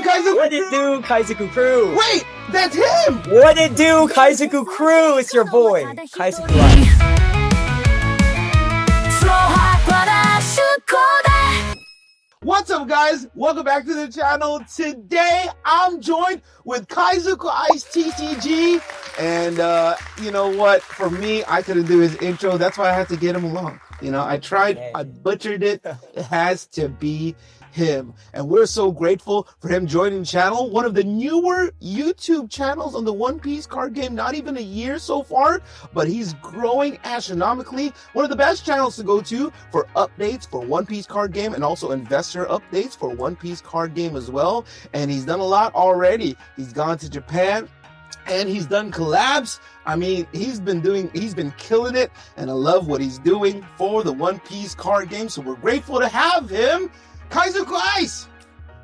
do, Kaizoku? What it do, Kaizoku crew? Wait, that's him! What it do, Kaizoku crew? It's your boy, Kaizoku Ice. What's up, guys? Welcome back to the channel. Today, I'm joined with Kaizoku Ice TCG. And you know what? For me, I couldn't do his intro. That's why I had to get him along. You know, I tried, I butchered it. It has to be him. And we're so grateful for him joining the channel. One of the newer YouTube channels on the One Piece card game. Not even a year so far, but he's growing astronomically. One of the best channels to go to for updates for One Piece card game and also investor updates for One Piece card game as well. And he's done a lot already. He's gone to Japan and he's done collabs. I mean, he's been killing it, and I love what he's doing for the One Piece card game. So we're grateful to have him. Kaizoku Ice,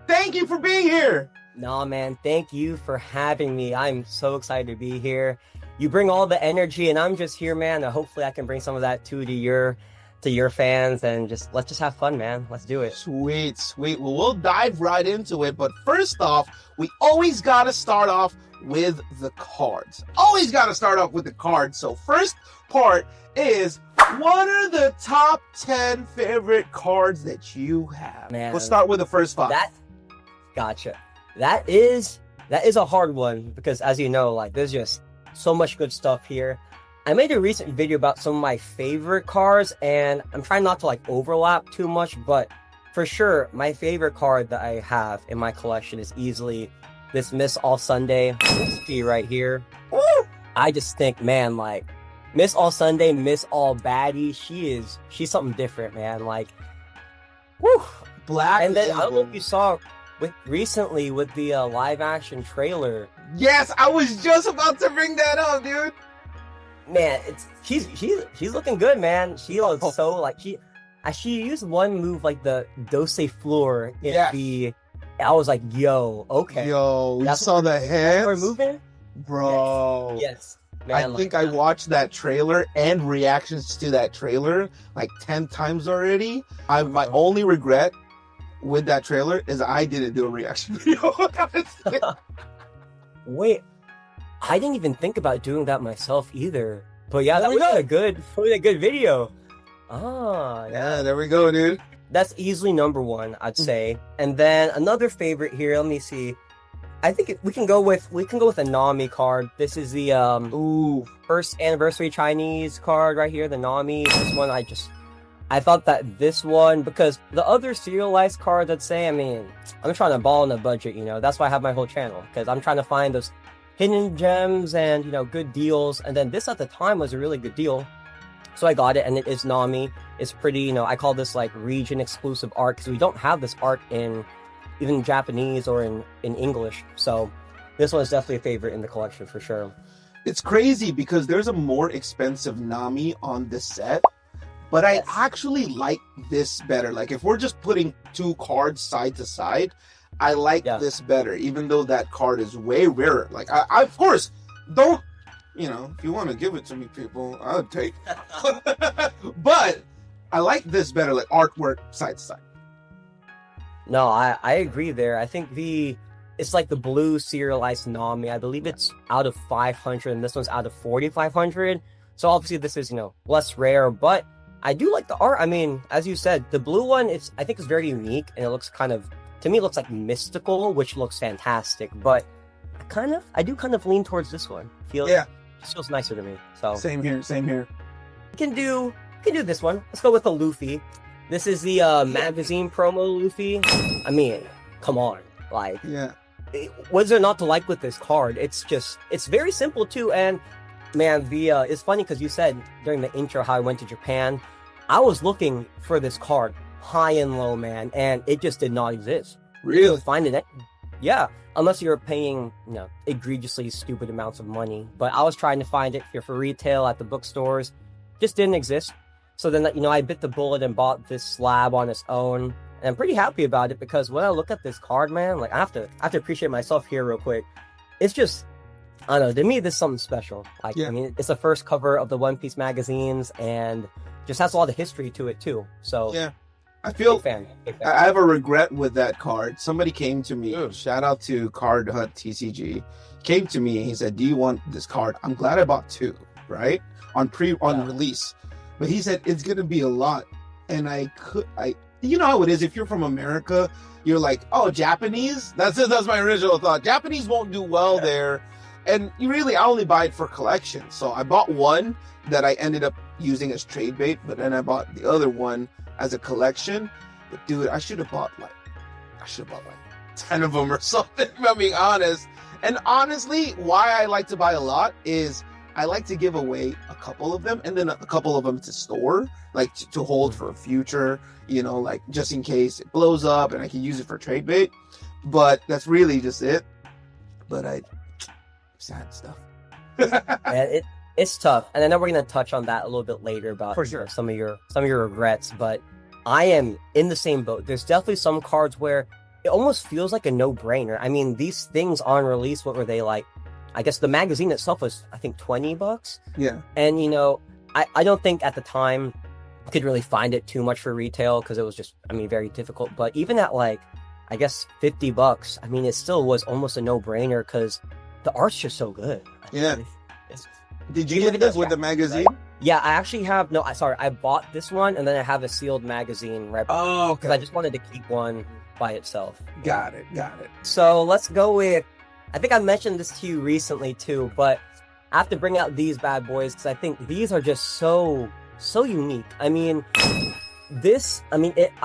thank you for being here. No, man, thank you for having me. I'm so excited to be here. You bring all the energy, and I'm just here, man. Hopefully, I can bring some of that too to your fans, and let's just have fun, man. Let's do it. Sweet, sweet. Well, we'll dive right into it. But first off, we always gotta start off with the cards. Always gotta start off with the cards. So first part is, what are the top 10 favorite cards that you have? Man, we'll start with the first 5. Gotcha. That is a hard one because, as you know, like, there's just so much good stuff here. I made a recent video about some of my favorite cards, and I'm trying not to like overlap too much, but for sure, my favorite card that I have in my collection is easily this Miss All Sunday Whiskey right here. Woo! I just think, man, like, Miss All Sunday, Miss All Baddie, she's something different, man. Like, woo! Black. And then I don't know if you saw recently with the live action trailer. Yes, I was just about to bring that up, dude. Man, she's looking good, man. She looks so like she used one move like the Dose Floor in I was like, yo, okay. Yo, you saw the hands? We're moving? Bro. Yes. Man, I think I watched that trailer and reactions to that trailer like 10 times already. My only regret with that trailer is I didn't do a reaction video. Wait, I didn't even think about doing that myself either. But yeah, that was a good video. Ah, yeah, there we go, dude. That's easily number 1, I'd say. And then another favorite here, let me see. I think we can go with a Nami card. This is the first anniversary Chinese card right here, the Nami. This one I thought that this one, because the other serialized cards, I'd say, I mean, I'm trying to ball on a budget, you know. That's why I have my whole channel, because I'm trying to find those hidden gems and, you know, good deals. And then this at the time was a really good deal. So I got it, and it is Nami. It's pretty, you know, I call this like region exclusive art, because we don't have this art in even Japanese or in English. So this one is definitely a favorite in the collection for sure. It's crazy because there's a more expensive Nami on this set, but I actually like this better. Like, if we're just putting 2 cards side to side, I like this better, even though that card is way rarer. Like, I of course don't, you know, if you want to give it to me, people, I'll take it. But I like this better, like artwork side to side. No, I agree there. I think it's like the blue serialized Nami. I believe it's out of 500, and this one's out of 4,500. So obviously this is, you know, less rare, but I do like the art. I mean, as you said, the blue one, I think it's very unique, and it looks to me, it looks like mystical, which looks fantastic. But I do kind of lean towards this one. It feels nicer to me. So same here. We can do this one. Let's go with the Luffy. This is the magazine promo Luffy. I mean, come on. Like, what's there not to like with this card? It's very simple too. And man, it's funny because you said during the intro how I went to Japan. I was looking for this card high and low, man, and it just did not exist. Really? You find it? Yeah, unless you're paying, you know, egregiously stupid amounts of money. But I was trying to find it here for retail at the bookstores. Just didn't exist. So then, you know, I bit the bullet and bought this slab on its own. And I'm pretty happy about it because when I look at this card, man, like, I have to appreciate myself here real quick. It's just, I don't know, to me, this is something special. Like, I mean, it's the first cover of the One Piece magazines and just has a lot of history to it too. So I feel Big fan. Big fan. I have a regret with that card. Somebody came to me. Shout out to Card Hut TCG. Came to me and he said, "Do you want this card?" I'm glad I bought two, right? On release. But he said it's gonna be a lot. And you know how it is, if you're from America, you're like, oh, Japanese? That's my original thought. Japanese won't do well there. And I only buy it for collection. So I bought one that I ended up using as trade bait, but then I bought the other one as a collection. But dude, I should have bought like 10 of them or something, if I'm being honest. And honestly, why I like to buy a lot is I like to give away a couple of them and then a couple of them to store, like to hold for a future, like just in case it blows up and I can use it for trade bait. But that's really just it. But sad stuff. Yeah, it's tough. And I know we're going to touch on that a little bit later about for sure. Some of your regrets, but I am in the same boat. There's definitely some cards where it almost feels like a no-brainer. I mean, these things on release, what were they like? I guess the magazine itself was, I think, $20. Yeah. And, I don't think at the time I could really find it too much for retail because it was just, very difficult. But even at I guess $50, it still was almost a no-brainer because the art's just so good. Yeah. Did you get this with the magazine? Right? Yeah, I actually have, I bought this one and then I have a sealed magazine right. Oh, okay. Because I just wanted to keep one by itself. Got it. So let's go with, I think I mentioned this to you recently too, but I have to bring out these bad boys because I think these are just so unique. I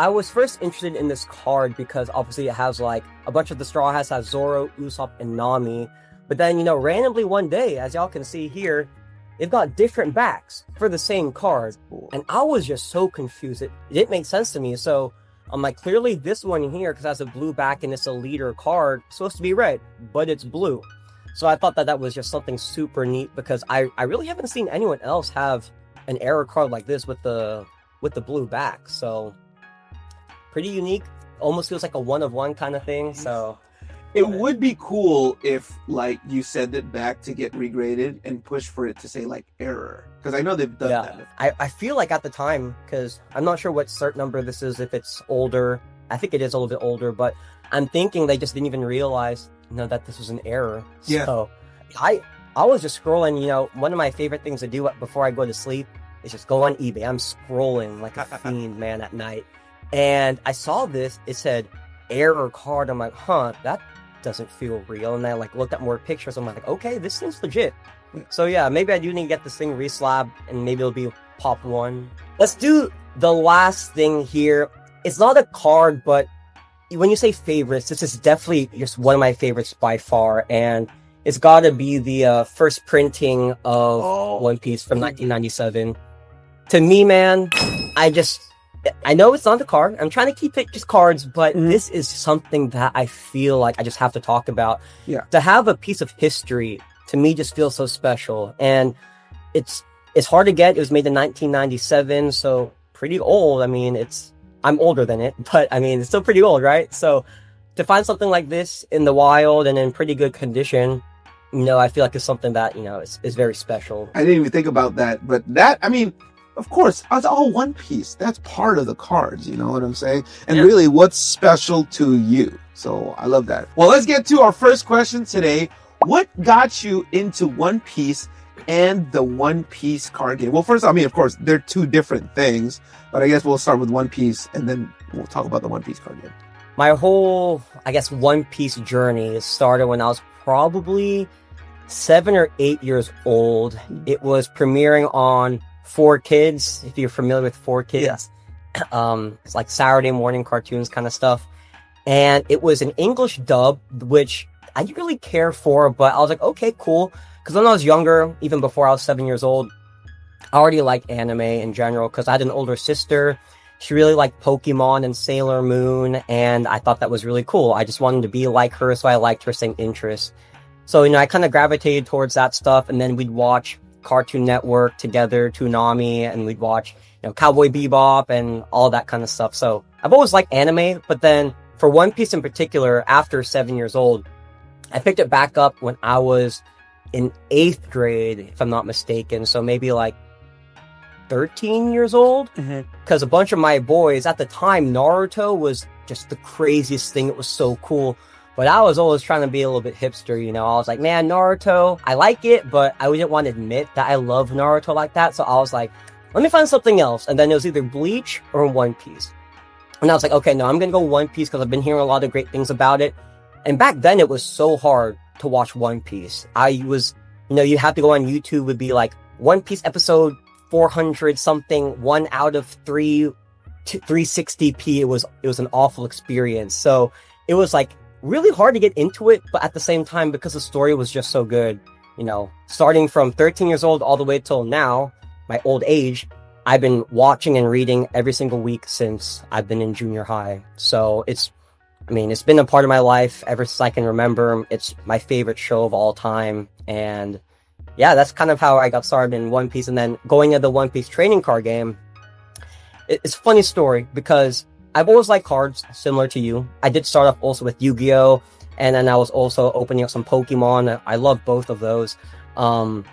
was first interested in this card because obviously it has a bunch of the Straw Hats have Zoro, Usopp, and Nami. But then, randomly one day, as y'all can see here, they've got different backs for the same card. And I was just so confused. It didn't make sense to me. So I'm like, clearly this one here, because it has a blue back and it's a leader card, supposed to be red, but it's blue. So I thought that was just something super neat because I really haven't seen anyone else have an error card like this with the blue back. So pretty unique. Almost feels like a one-of-one kind of thing. So it would be cool if you send it back to get regraded and push for it to say error, because I know they've done that. I feel like at the time, because I'm not sure what cert number this is, if it's older. I think it is a little bit older, but I'm thinking they just didn't even realize that this was an error. Yeah. So I was just scrolling. One of my favorite things to do before I go to sleep is just go on eBay. I'm scrolling like a fiend, man, at night, and I saw this. It said error card. I'm like, that doesn't feel real. And I looked at more pictures. I'm like, okay, this seems legit. So yeah, maybe I do need to get this thing reslabbed and maybe it'll be pop one. Let's do the last thing here. It's not a card, but when you say favorites, this is definitely just one of my favorites by far. And it's gotta be the first printing of One Piece from 1997. To me, man, I know it's not the card. I'm trying to keep it just cards, but this is something that I feel like I just have to talk about. Yeah. To have a piece of history, to me, just feels so special. And it's hard to get. It was made in 1997, so pretty old. I'm older than it, but it's still pretty old, right? So to find something like this in the wild and in pretty good condition, I feel like it's something that, is very special. I didn't even think about that, but that, of course, it's all One Piece. That's part of the cards, you know what I'm saying? And really, what's special to you? So I love that. Well, let's get to our first question today. What got you into One Piece and the One Piece card game? Well, first, of course, they're two different things, but I guess we'll start with One Piece and then we'll talk about the One Piece card game. My whole, One Piece journey started when I was probably 7 or 8 years old. It was premiering on 4Kids, if you're familiar with 4Kids. Yeah. It's like Saturday morning cartoons kind of stuff. And it was an English dub, which I didn't really care for, but I was like, okay, cool. Because when I was younger, even before I was 7 years old, I already liked anime in general because I had an older sister. She really liked Pokemon and Sailor Moon, and I thought that was really cool. I just wanted to be like her, so I liked her same interests. So, I kind of gravitated towards that stuff, and then we'd watch Cartoon Network together, Toonami, and we'd watch, Cowboy Bebop and all that kind of stuff. So I've always liked anime, but then for One Piece in particular, after 7 years old, I picked it back up when I was in 8th grade, if I'm not mistaken. So maybe 13 years old, Mm-hmm. because a bunch of my boys at the time, Naruto was just the craziest thing. It was so cool. But I was always trying to be a little bit hipster, you know. I was like, man, Naruto, I like it, but I didn't want to admit that I love Naruto like that. So I was like, let me find something else. And then it was either Bleach or One Piece. And I was like, okay, no, I'm going to go One Piece because I've been hearing a lot of great things about it. And back then it was so hard to watch One Piece. I was, you know, you have to go on YouTube, would be like One Piece episode 400 something, 1 out of 360p. It was an awful experience. So it was like really hard to get into it, but at the same time, because the story was just so good, you know, starting from 13 years old all the way till now, my old age, I've been watching and reading every single week since I've been in junior high. So it's been a part of my life ever since I can remember. It's my favorite show of all time. And yeah, that's kind of how I got started in One Piece. And then going into the One Piece trading card game, it's a funny story because I've always liked cards, similar to you. I did start off also with Yu-Gi-Oh! And then I was also opening up some Pokemon. I love both of those. And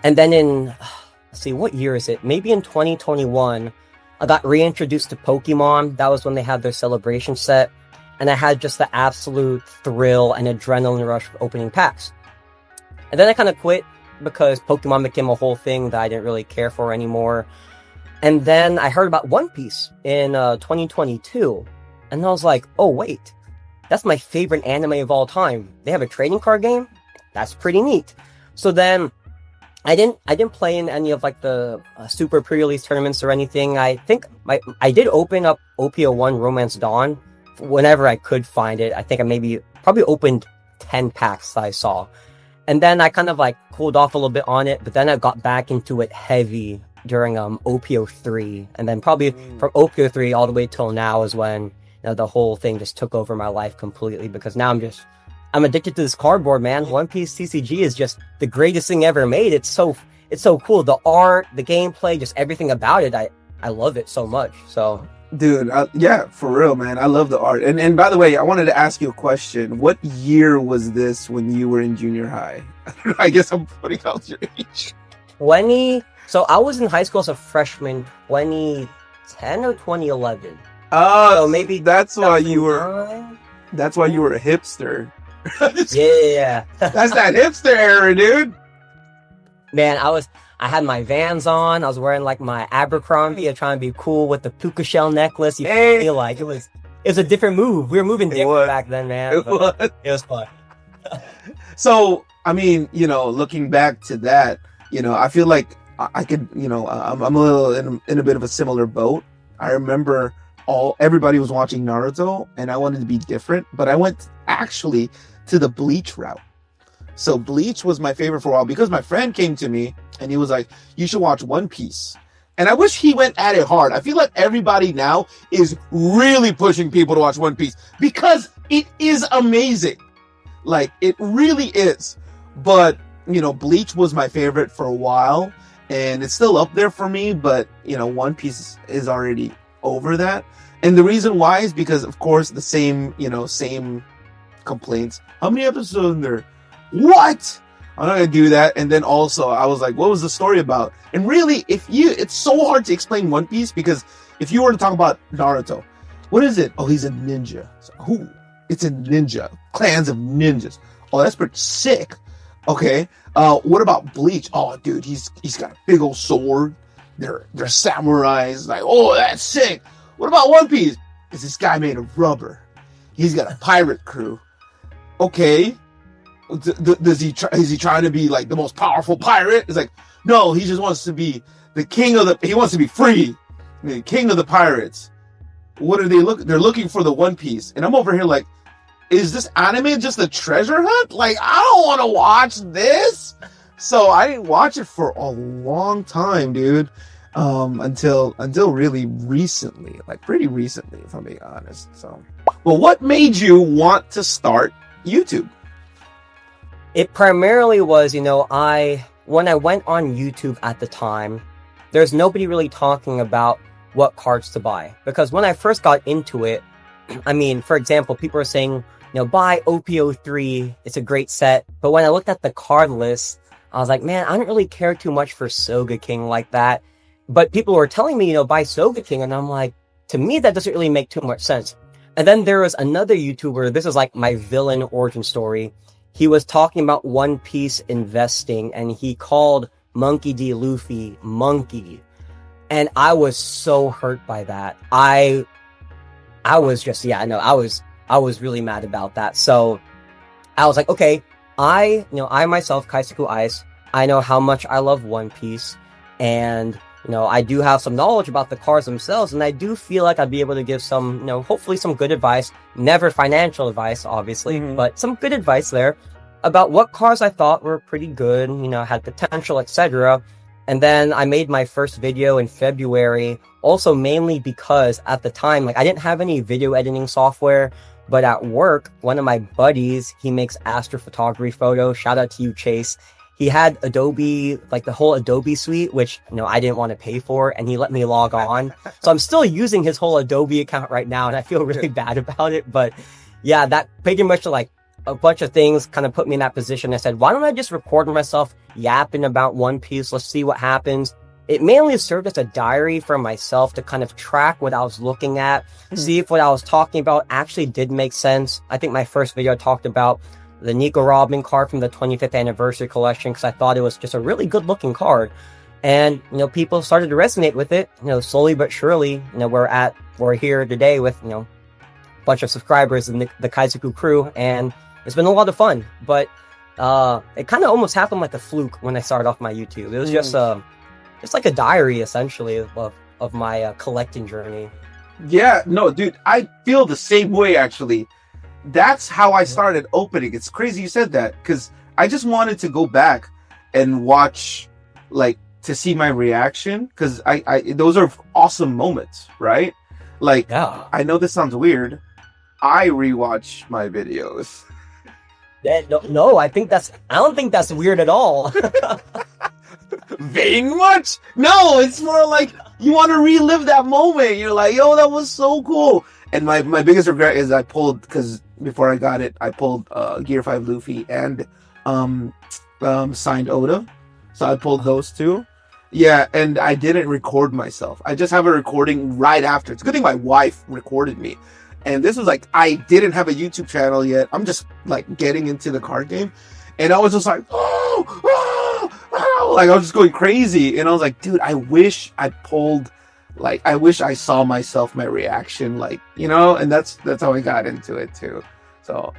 then let's see, what year is it? Maybe in 2021, I got reintroduced to Pokemon. That was when they had their celebration set. And I had just the absolute thrill and adrenaline rush of opening packs. And then I kind of quit because Pokemon became a whole thing that I didn't really care for anymore. And then I heard about One Piece in 2022. And I was like, oh, wait. That's my favorite anime of all time. They have a trading card game? That's pretty neat. So then I didn't play in any of like the super pre-release tournaments or anything. I think I did open up OPO1 Romance Dawn whenever I could find it. I think I probably opened 10 packs that I saw. And then I kind of like cooled off a little bit on it, but then I got back into it heavy during OPO3. And then probably from OPO3 all the way till now is when, you know, the whole thing just took over my life completely, because now I'm addicted to this cardboard, man. One Piece TCG is just the greatest thing ever made. It's so cool. The art, the gameplay, just everything about it. I love it so much. So, dude, yeah, for real, man. I love the art. And by the way, I wanted to ask you a question. What year was this when you were in junior high? I guess I'm putting out your age. So I was in high school as a freshman, 2010 or 2011. So maybe that's why you were. That's why you were a hipster. Yeah. That's that hipster era, dude. Man, I had my Vans on. I was wearing like my Abercrombie, trying to be cool with the puka shell necklace. You feel like it was a different move. We were moving different back then, man. It was fun. So, I mean, you know, looking back to that, you know, I feel like I could, you know, I'm a little in a bit of a similar boat. I remember everybody was watching Naruto, and I wanted to be different, but I went actually to the Bleach route. So Bleach was my favorite for a while because my friend came to me and he was like, you should watch One Piece. And I wish he went at it hard. I feel like everybody now is really pushing people to watch One Piece because it is amazing. Like, it really is. But, you know, Bleach was my favorite for a while, and it's still up there for me, but, you know, One Piece is already over that. And the reason why is because, of course, the same complaints. How many episodes are there? What? I'm not gonna do that. And then also, I was like, what was the story about? And really, it's so hard to explain One Piece, because if you were to talk about Naruto, what is it? Oh, he's a ninja. So, who? It's a ninja. Clans of ninjas. Oh, that's pretty sick. Okay. What about Bleach? Oh, dude, he's got a big old sword. They're samurais. Like, oh, that's sick. What about One Piece? Is this guy made of rubber? He's got a pirate crew. Okay. Is he trying to be like the most powerful pirate? It's like, no, he just wants to be the king he wants to be free. The king of the pirates. What are they They're looking for the One Piece. And I'm over here like, is this anime just a treasure hunt? Like, I don't want to watch this. So I didn't watch it for a long time, dude. Until really recently, like pretty recently, if I'm being honest. So, well, what made you want to start YouTube? It primarily was, you know, when I went on YouTube at the time, there's nobody really talking about what cards to buy. Because when I first got into it, I mean, for example, people are saying, you know, buy OPO3, it's a great set. But when I looked at the card list, I was like, man, I don't really care too much for Soga King like that. but people were telling me, buy Sogeking, and I'm like, to me, that doesn't really make too much sense. And then there was another YouTuber, this is like my villain origin story. He was talking about One Piece investing, and he called Monkey D. Luffy Monkey. And I was so hurt by that. I was just, I was really mad about that. So I was like, okay, I myself, Kaizoku Ice, I know how much I love One Piece, and I do have some knowledge about the cards themselves, and I do feel like I'd be able to give some, hopefully some good advice, never financial advice, obviously, but some good advice there about what cards I thought were pretty good, had potential, etc. And then I made my first video in February, also mainly because at the time, like, I didn't have any video editing software, but at work, one of my buddies, he makes astrophotography photos. Shout out to you, Chase. He had Adobe, like the whole Adobe suite, which, I didn't want to pay for, and he let me log on. So I'm still using his whole Adobe account right now, and I feel really bad about it. But yeah, that pretty much like a bunch of things kind of put me in that position. I said, why don't I just record myself yapping about One Piece? Let's see what happens. It mainly served as a diary for myself to kind of track what I was looking at, see if what I was talking about actually did make sense. I think my first video talked about the Nico Robin card from the 25th anniversary collection, because I thought it was just a really good looking card. And, people started to resonate with it, slowly but surely. We're here today with, a bunch of subscribers in the Kaizoku crew, and it's been a lot of fun. But it kind of almost happened like a fluke when I started off my YouTube. It was just like a diary, essentially, of my collecting journey. Yeah, no, dude, I feel the same way, actually. That's how I started opening. It's crazy you said that, because I just wanted to go back and watch, like, to see my reaction, because I those are awesome moments, right? Like, Yeah. I know this sounds weird. I rewatch my videos. No, I don't think that's weird at all. Vain much? No, it's more like you want to relive that moment. You're like, yo, that was so cool. And my biggest regret is I pulled, because before I got it, I pulled Gear 5 Luffy and signed Oda. So I pulled those two. Yeah, and I didn't record myself. I just have a recording right after. It's a good thing my wife recorded me. And this was like, I didn't have a YouTube channel yet. I'm just like getting into the card game. And I was just like, like I was just going crazy. And I was like, dude, I wish I pulled, like, I wish I saw myself, my reaction, like, and that's how I got into it too. So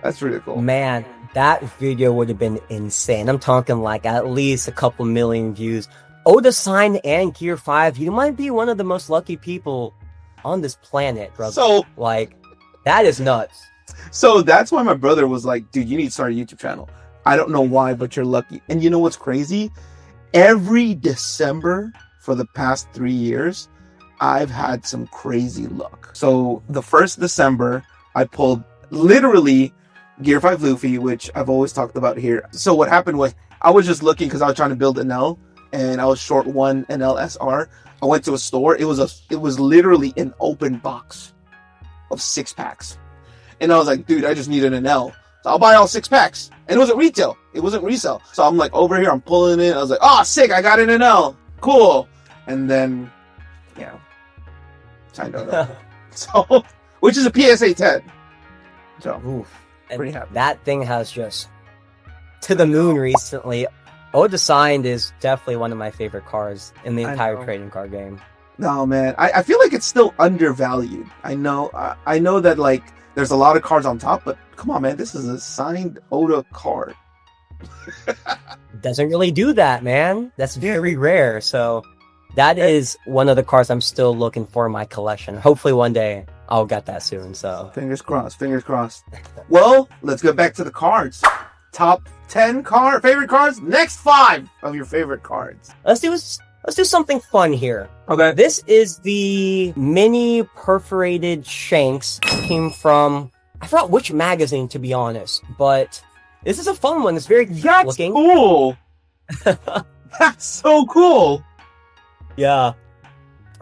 that's really cool. Man, that video would have been insane. I'm talking like at least a couple million views. Oda signed and Gear 5, you might be one of the most lucky people on this planet, brother. So, like, that is nuts. So that's why my brother was like, dude, you need to start a YouTube channel. I don't know why, but you're lucky. And you know what's crazy? Every December for the past 3 years, I've had some crazy luck. So the first December, I pulled literally Gear 5 Luffy, which I've always talked about here. So what happened was, I was just looking because I was trying to build an L, and I was short one NL SR. I went to a store. It was literally an open box of 6 packs. And I was like, dude, I just need an L. So I'll buy all 6 packs. And it wasn't retail. It wasn't resale. So I'm like over here, I'm pulling it. I was like, oh, sick, I got an NL. Cool. And then, signed Oda. So, which is a PSA 10. So, Oof. pretty happy. That thing has just to the moon recently. Oda signed is definitely one of my favorite cards in the entire trading card game. No, man. I feel like it's still undervalued. I know that, like, there's a lot of cards on top, but come on, man. This is a signed Oda card. Doesn't really do that, man. That's very rare. So that is one of the cards I'm still looking for in my collection. Hopefully one day I'll get that soon. So fingers crossed. Fingers crossed. Well, let's get back to the cards. Top 10 favorite cards. Next 5 of your favorite cards. Let's do something fun here. Okay. This is the mini perforated shanks. Came from, I forgot which magazine, to be honest, but this is a fun one. It's very cute looking. Cool. That's so cool. Yeah.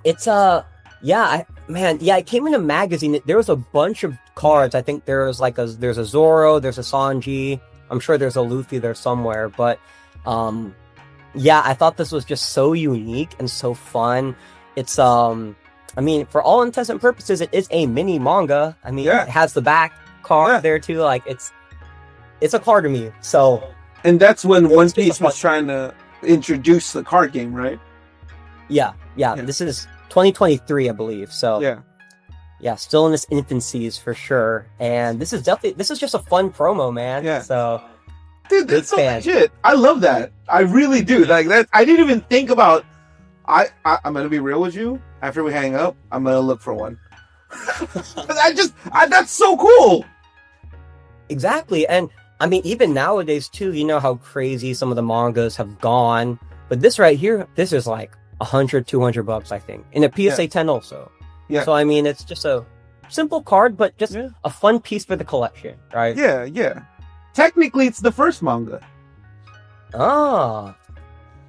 It's it came in a magazine. There was a bunch of cards. I think there's a Zoro, there's a Sanji. I'm sure there's a Luffy there somewhere, but Yeah, I thought this was just so unique and so fun. It's I mean, for all intents and purposes, it is a mini manga. I mean, Yeah. it has the back card Yeah. there too. Like it's a card to me. So And that's when It's One just a Piece was fun- trying to introduce the card game, right? yeah. This is 2023, I believe. So Yeah. still in its infancies for sure. And this is just a fun promo, man. Yeah. So Dude, that's so fan. legit. I love that. I really do. Like that. I didn't even think about. I'm gonna be real with you. After we hang up, I'm gonna look for one. That's so cool. Exactly. And I mean, even nowadays too, you know how crazy some of the mangas have gone. But this right here, this is like $100-$200, I think. In a PSA 10 also. Yeah. So I mean, it's just a simple card, but just Yeah. a fun piece for the collection, right? Yeah. Technically, it's the first manga. Ah.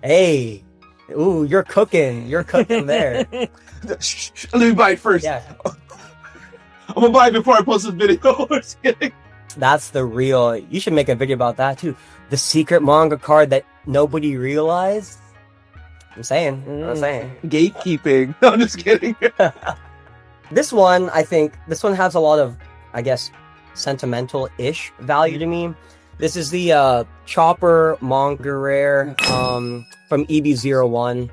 Hey. Ooh, you're cooking. You're cooking there. Let me buy it first. Yeah. I'm gonna buy it before I post this video. Just kidding. That's the real. You should make a video about that too. The secret manga card that nobody realized. I'm saying. Gatekeeping. No, I'm just kidding. This one, I think, has a lot of, I guess, sentimental-ish value to me. This is the Chopper manga rare from EB01.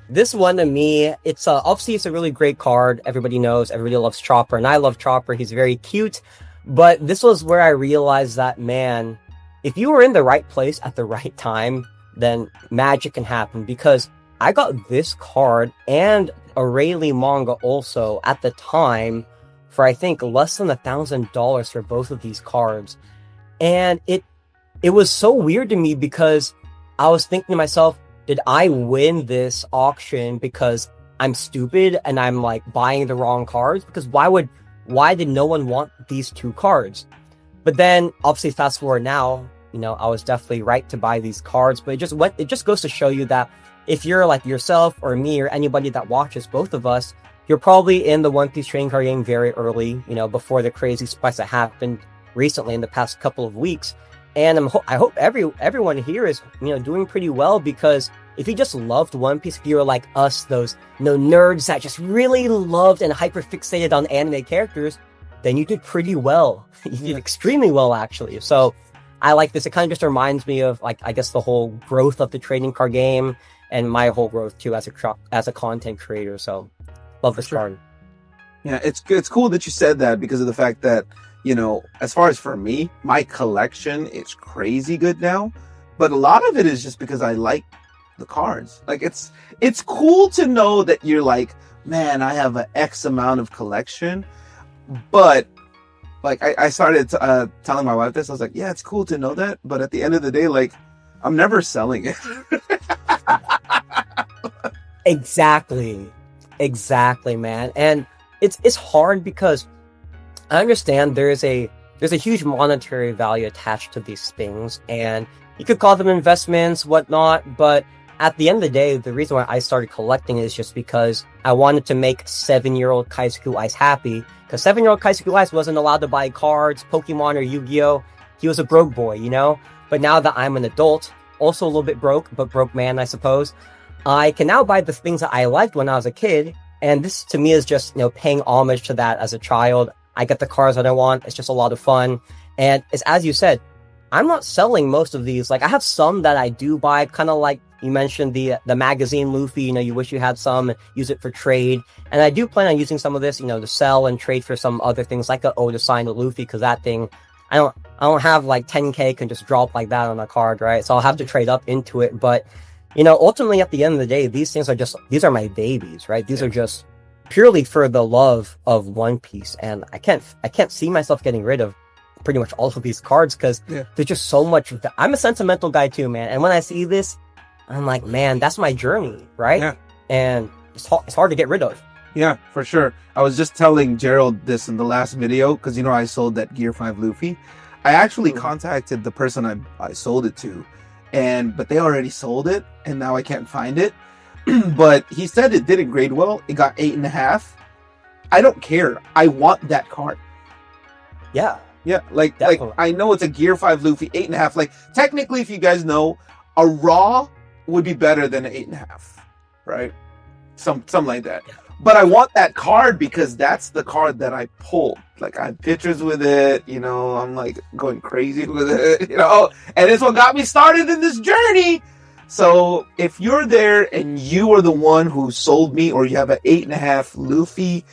This one to me, it's obviously it's a really great card. Everybody knows, everybody loves Chopper, and I love Chopper. He's very cute. But this was where I realized that, man, if you were in the right place at the right time, then magic can happen. Because I got this card and a Rayleigh manga also at the time for I think less than $1,000 for both of these cards. And it was so weird to me because I was thinking to myself, did I win this auction because I'm stupid and I'm like buying the wrong cards? Because why did no one want these two cards? But then obviously fast forward now, you know, I was definitely right to buy these cards, but it just goes to show you that if you're like yourself or me or anybody that watches both of us, you're probably in the One Piece trading card game very early, you know, before the crazy spikes that happened recently in the past couple of weeks. And I hope everyone here is, you know, doing pretty well, because if you just loved One Piece, if you're like us, those nerds that just really loved and hyper fixated on anime characters, then you did pretty well. You did extremely well, actually. So I like this. It kind of just reminds me of, like, I guess the whole growth of the trading card game and my whole growth too as a content creator. So love this card. Yeah, it's cool that you said that, because of the fact that, you know, as far as for me, my collection is crazy good now, but a lot of it is just because I like the cards. Like it's cool to know that you're like, man, I have an X amount of collection, but like I started telling my wife this. I was like, yeah, it's cool to know that, but at the end of the day, like, I'm never selling it. Exactly, man. And it's hard because I understand there's a huge monetary value attached to these things, and you could call them investments, whatnot, but at the end of the day, the reason why I started collecting is just because I wanted to make 7-year-old Kaizoku Ice happy, because 7-year-old Kaizoku Ice wasn't allowed to buy cards, Pokemon, or Yu-Gi-Oh! He was a broke boy, you know? But now that I'm an adult, also a little bit broke, but broke man, I suppose, I can now buy the things that I liked when I was a kid, and this to me is just, you know, paying homage to that as a child. I get the cards that I want, it's just a lot of fun, and it's, as you said, I'm not selling most of these. Like, I have some that I do buy, kind of like you mentioned the magazine Luffy, you know, you wish you had some, use it for trade. And I do plan on using some of this, you know, to sell and trade for some other things like a Oda sign of Luffy, because that thing, I don't have like 10k can just drop like that on a card, right? So I'll have to trade up into it. But, you know, ultimately at the end of the day, these are my babies, right? These are just purely for the love of One Piece. And I can't see myself getting rid of pretty much all of these cards, because there's just so much. I'm a sentimental guy too, man. And when I see this, I'm like, man, that's my journey, right? Yeah. And it's hard to get rid of. Yeah, for sure. I was just telling Gerald this in the last video, because, you know, I sold that Gear 5 Luffy. I actually contacted the person I sold it to, but they already sold it, and now I can't find it. But he said it didn't grade well. It got 8.5. I don't care. I want that card. Yeah. Yeah, like I know it's a Gear 5 Luffy, 8.5. Like, technically, if you guys know, a raw would be better than an 8.5, right? Something like that. Yeah. But I want that card because that's the card that I pulled. Like, I have pictures with it, you know, I'm like going crazy with it, you know, and it's what got me started in this journey. So if you're there and you are the one who sold me, or you have an 8.5 Luffy,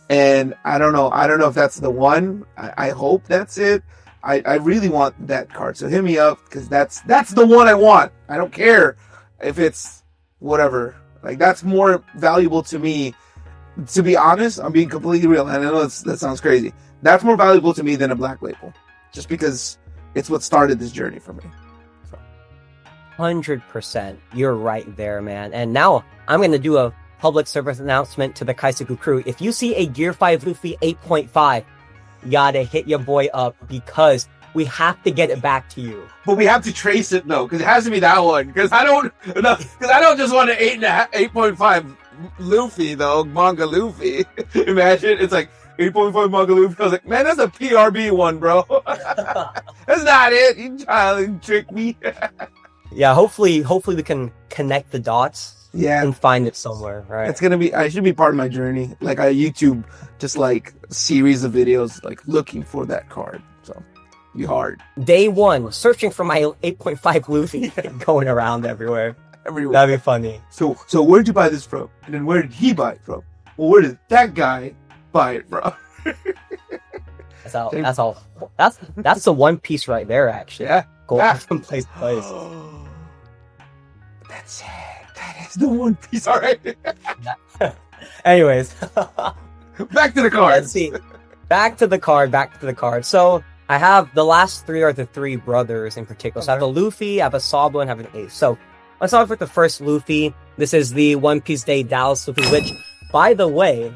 and I don't know if that's the one. I hope that's it. I really want that card. So hit me up, because that's the one I want. I don't care if it's whatever. Like, that's more valuable to me. To be honest, I'm being completely real. And I know that sounds crazy. That's more valuable to me than a black label, just because it's what started this journey for me. 100%. You're right there, man. And now I'm going to do a public service announcement to the Kaizoku crew. If you see a Gear 5 Luffy 8.5, you gotta hit your boy up, because we have to get it back to you. But we have to trace it though, because it has to be that one. Because I don't just want an 8.5 Luffy though, manga Luffy. Imagine it's like 8.5 manga Luffy. I was like, man, that's a PRB one, bro. That's not it. You trying to trick me? Yeah, hopefully we can connect the dots. Yeah, and find it somewhere, right? It's gonna be. I should be part of my journey. Like, I YouTube just like series of videos, like looking for that card. So, be hard. Day one, searching for my 8.5 Luffy, going around everywhere. That'd be funny. So where did you buy this from? And then where did he buy it from? Well, where did that guy buy it from? That's the One Piece right there, actually. Yeah. Going from place to place. That's it. That is the One Piece. All right. Anyways, back to the card. Let's see. Back to the card. So I have the last three are the three brothers in particular. Okay. So I have a Luffy, I have a Sabo, and I have an Ace. So let's start with the first Luffy. This is the One Piece Day Dallas Luffy, which, by the way,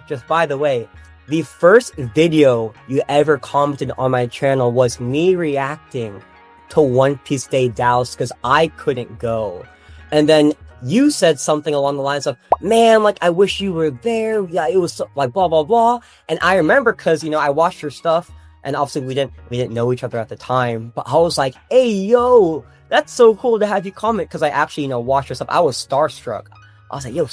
the first video you ever commented on my channel was me reacting to One Piece Day Dallas because I couldn't go. And then you said something along the lines of, man, like, I wish you were there. Yeah, it was so, like, blah, blah, blah. And I remember because, you know, I watched your stuff, and obviously we didn't know each other at the time, but I was like, hey, yo, that's so cool to have you comment, because I actually, you know, watched your stuff. I was starstruck. I was like, yo,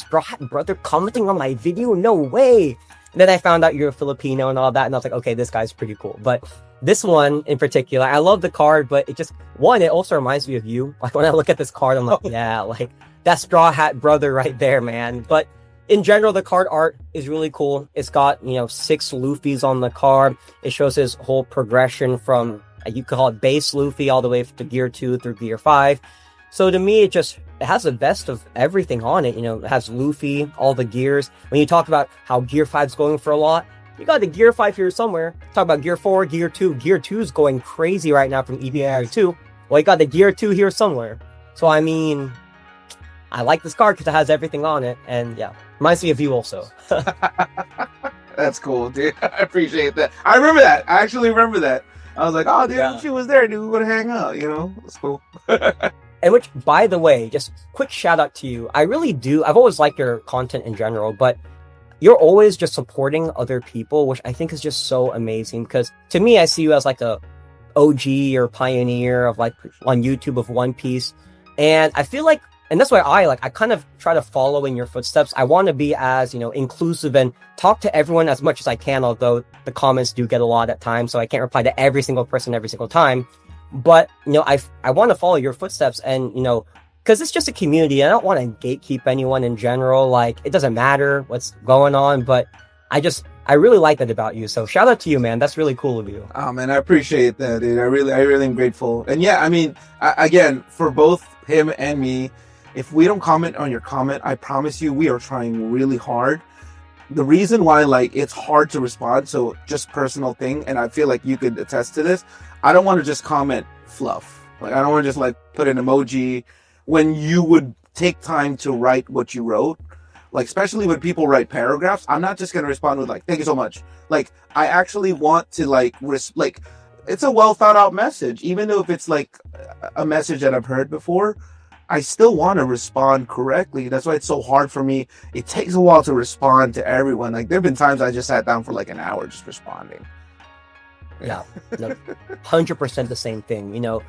brother commenting on my video? No way. And then I found out you're a Filipino and all that, and I was like, okay, this guy's pretty cool. But this one in particular, I love the card, but it just, one, it also reminds me of you. Like, when I look at this card, I'm like, yeah, like, that Straw Hat brother right there, man. But in general, the card art is really cool. It's got, you know, 6 Luffys on the card. It shows his whole progression from, you could call it base Luffy, all the way to Gear 2 through Gear 5. So to me, it has the best of everything on it. You know, it has Luffy, all the gears. When you talk about how Gear 5's going for a lot, you got the Gear 5 here somewhere. Talk about Gear 4, Gear 2. Gear 2's going crazy right now from EP Gear 2. Well, you got the Gear 2 here somewhere. So, I mean, I like this card because it has everything on it. And yeah, reminds me of you also. That's cool, dude. I appreciate that. I remember that. I actually remember that. I was like, oh, dude, if she was there, dude, we would hang out, you know? That's cool. And which, by the way, just quick shout out to you. I really do. I've always liked your content in general, but you're always just supporting other people, which I think is just so amazing. Because to me, I see you as like a OG or pioneer of like on YouTube of One Piece. And I feel like, and that's why I kind of try to follow in your footsteps. I want to be as, you know, inclusive and talk to everyone as much as I can, although the comments do get a lot at times, so I can't reply to every single person every single time. But, you know, I want to follow your footsteps, and, you know, because it's just a community. I don't want to gatekeep anyone in general. Like, it doesn't matter what's going on, but I really like that about you. So shout out to you, man. That's really cool of you. Oh, man, I appreciate that, dude. I really am grateful. And yeah, I mean, again, for both him and me, if we don't comment on your comment, I promise you we are trying really hard. The reason why, like, it's hard to respond, so just personal thing, and I feel like you could attest to this, I don't want to just comment fluff. Like, I don't want to just, like, put an emoji when you would take time to write what you wrote. Like, especially when people write paragraphs, I'm not just going to respond with, like, thank you so much. Like, I actually want to, like, it's a well thought out message. Even though if it's, like, a message that I've heard before, I still want to respond correctly. That's why it's so hard for me. It takes a while to respond to everyone. Like, there have been times I just sat down for, like, an hour just responding. Yeah, no, 100% the same thing. You know,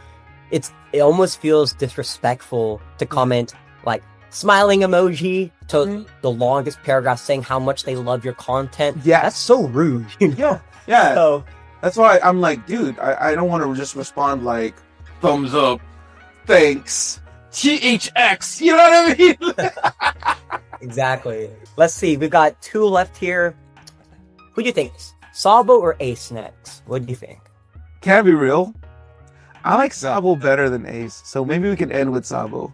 it almost feels disrespectful to comment like smiling emoji to the longest paragraph saying how much they love your content. Yeah, that's so rude. Yeah. So that's why I'm like, dude, I don't want to just respond like thumbs up, thanks, THX. You know what I mean? Exactly. Let's see. We've got 2 left here. Who do you think? Sabo or Ace next? What do you think? Can I be real? I like Sabo better than Ace, so maybe we can end with Sabo.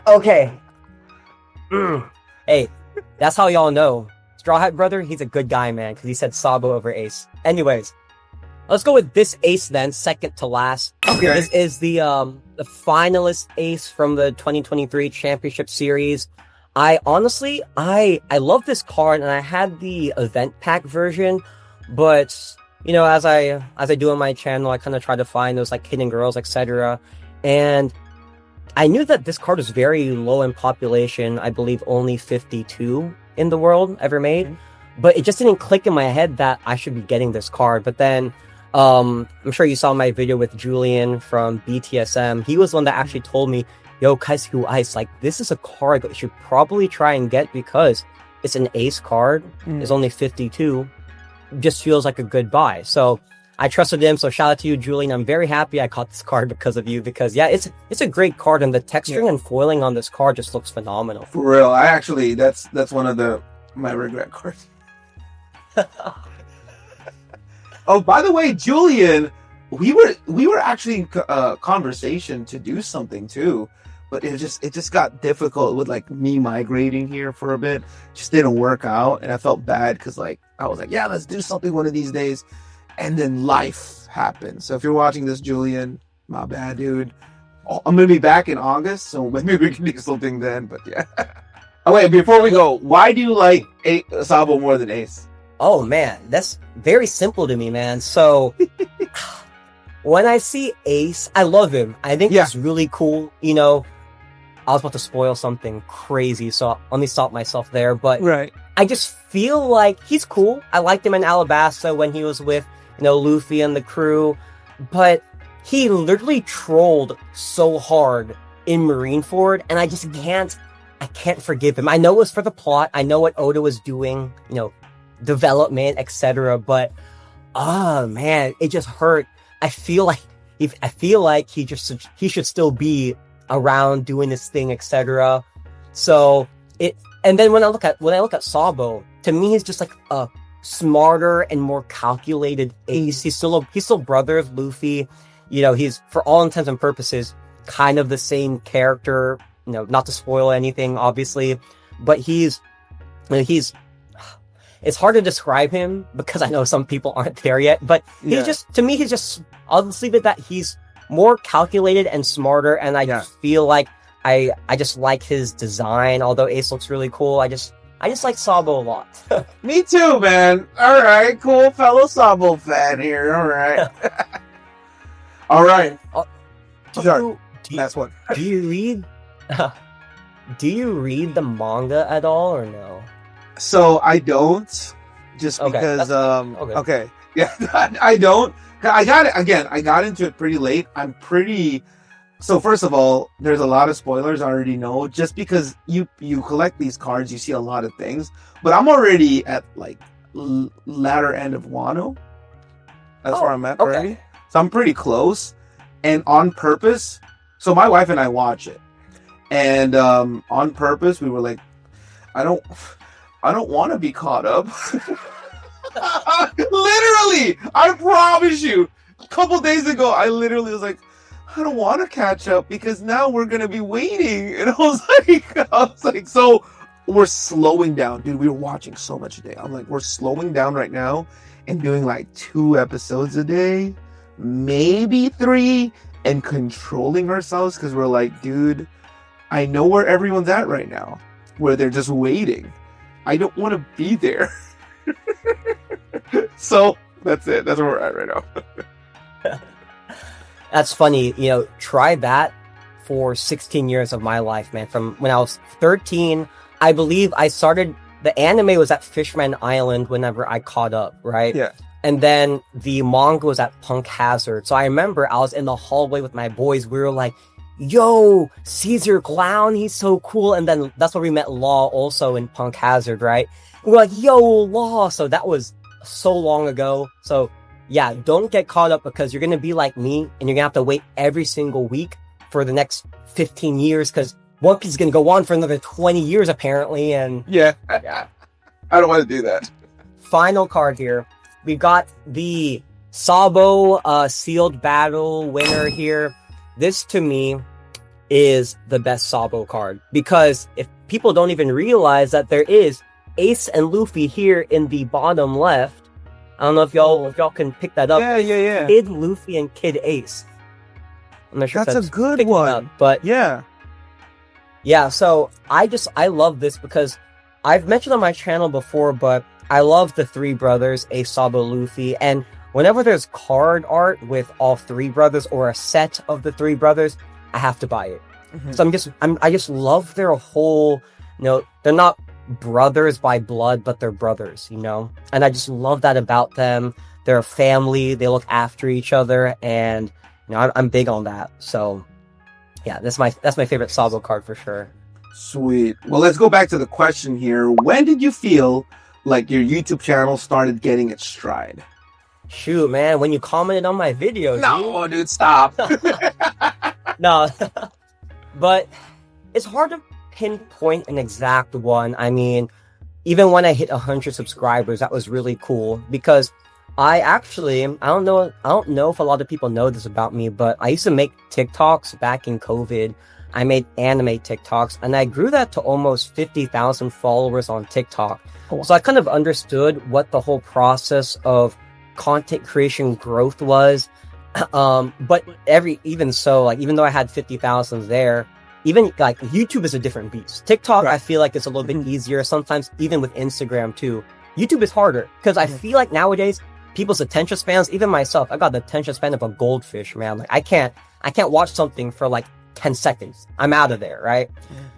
Okay. Hey, that's how y'all know. Straw Hat Brother, he's a good guy, man, because he said Sabo over Ace. Anyways, let's go with this Ace then, second to last. Okay. This is the finalist Ace from the 2023 Championship Series. I honestly love this card, and I had the event pack version, but you know, as I do on my channel, I kind of try to find those like hidden girls, etc. And I knew that this card was very low in population. I believe only 52 in the world ever made, but it just didn't click in my head that I should be getting this card. But then, I'm sure you saw my video with Julian from BTSM. He was the one that actually told me, yo, Kaizoku Ice, like, this is a card that you should probably try and get because it's an Ace card. It's only 52. Just feels like a good buy. So I trusted him. So shout out to you, Julian. I'm very happy I caught this card because of you. Because yeah, it's a great card, and the texturing and foiling on this card just looks phenomenal. For real, I actually that's one of my regret cards. Oh, by the way, Julian, we were actually in conversation to do something too, but it just got difficult with like me migrating here for a bit. Just didn't work out, and I felt bad because like I was like, yeah, let's do something one of these days, and then life happened. So if you're watching this, Julian, my bad, dude. I'm gonna be back in August, so maybe we can do something then. But yeah. Oh wait, before we go, why do you like Sabo more than Ace? Oh man, that's very simple to me, man. So when I see Ace, I love him. I think he's really cool. You know, I was about to spoil something crazy, so let me stop myself there. But I just feel like he's cool. I liked him in Alabasta when he was with, you know, Luffy and the crew, but he literally trolled so hard in Marineford, and I just can't forgive him. I know it was for the plot. I know what Oda was doing, you know, development, etc. But man, it just hurt. I feel like he should still be around doing this thing, etc. So and then when I look at Sabo, to me he's just like a smarter and more calculated Ace. He's still brother of Luffy. You know, he's for all intents and purposes kind of the same character. You know, not to spoil anything, obviously, but he's it's hard to describe him because I know some people aren't there yet, but I'll just leave it that he's more calculated and smarter, and I just feel like I just like his design. Although Ace looks really cool, I just like Sabo a lot. Me too, man. All right, cool fellow Sabo fan here. All right. All right. Last one. Do you read the manga at all or no? So I don't, just because yeah, I don't. I got into it pretty late. So first of all, there's a lot of spoilers I already know, just because you collect these cards, you see a lot of things, but I'm already at like latter end of Wano. That's where I'm at already. So I'm pretty close, and on purpose. So my wife and I watch it, and on purpose we were like, I don't want to be caught up. Literally, I promise you. A couple days ago, I literally was like, I don't want to catch up because now we're gonna be waiting. And I was like, so we're slowing down, dude. We were watching so much a day. I'm like, we're slowing down right now and doing like 2 episodes a day, maybe 3, and controlling ourselves because we're like, dude, I know where everyone's at right now, where they're just waiting. I don't want to be there. So that's it. That's where we're at right now. That's funny. You know, try that for 16 years of my life, man. From when I was 13, I believe I started, the anime was at Fishman Island whenever I caught up, right? Yeah. And then the manga was at Punk Hazard. So I remember I was in the hallway with my boys. We were like, yo, Caesar Clown, he's so cool. And then that's where we met Law also in Punk Hazard, right? We were like, yo, Law. So that was so long ago. So yeah, don't get caught up because you're going to be like me and you're going to have to wait every single week for the next 15 years because One Piece is going to go on for another 20 years apparently. And yeah, I don't want to do that. Final card here. We got the Sabo sealed battle winner here. This to me is the best Sabo card because if people don't even realize that there is Ace and Luffy here in the bottom left. I don't know if y'all can pick that up. Yeah. Kid Luffy and Kid Ace. I'm not sure that's if a good one. up, but yeah. So I love this because I've mentioned on my channel before, but I love the three brothers, Ace, Sabo, Luffy, and whenever there's card art with all three brothers or a set of the three brothers, I have to buy it. Mm-hmm. So I just love their whole, they're not brothers by blood, but they're brothers, and I just love that about them. They're a family. They look after each other, and I'm big on that. So yeah, that's my favorite Sabo card for sure. Sweet. Well, let's go back to the question here. When did you feel like your YouTube channel started getting its stride? Shoot, man, when you commented on my videos. No, dude, stop. No, but it's hard to pinpoint an exact one. I mean, even when I hit 100 subscribers, that was really cool because I don't know if a lot of people know this about me, but I used to make TikToks back in COVID. I made anime TikToks and I grew that to almost 50,000 followers on TikTok. Oh. So I kind of understood what the whole process of content creation growth was. But even though I had 50,000 there, even like YouTube is a different beast. TikTok, right. I feel like it's a little bit easier. Sometimes even with Instagram too. YouTube is harder because I feel like nowadays people's attention spans, even myself, I got the attention span of a goldfish, man. Like I can't watch something for like 10 seconds. I'm out of there, right?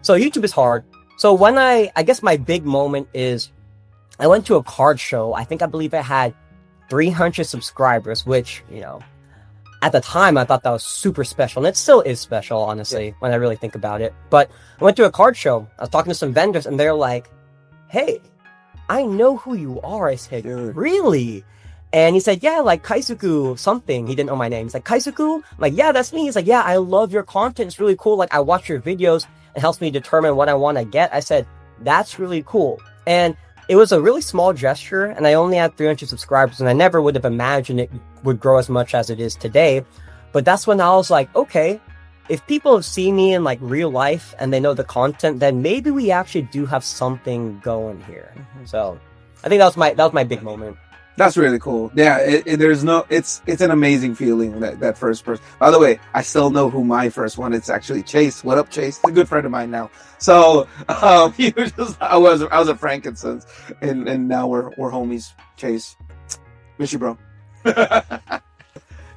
So YouTube is hard. So when I guess my big moment is I went to a card show. I believe it had 300 subscribers, which, at the time I thought that was super special. And it still is special, honestly, when I really think about it. But I went to a card show. I was talking to some vendors and they're like, hey, I know who you are. I said, really? And he said, yeah, like Kaizoku something. He didn't know my name. He's like, Kaizoku? I'm like, yeah, that's me. He's like, yeah, I love your content. It's really cool. Like, I watch your videos. It helps me determine what I want to get. I said, that's really cool. And it was a really small gesture, and I only had 300 subscribers, and I never would have imagined it would grow as much as it is today. But that's when I was like, okay, if people have seen me in like real life and they know the content, then maybe we actually do have something going here. Mm-hmm. So I think that was my big moment. That's really cool. Yeah, it's an amazing feeling that first person. By the way, I still know who my first one. It's actually Chase. What up, Chase? He's a good friend of mine now. So he was I was at Frankincense, and now we're homies. Chase, miss you, bro.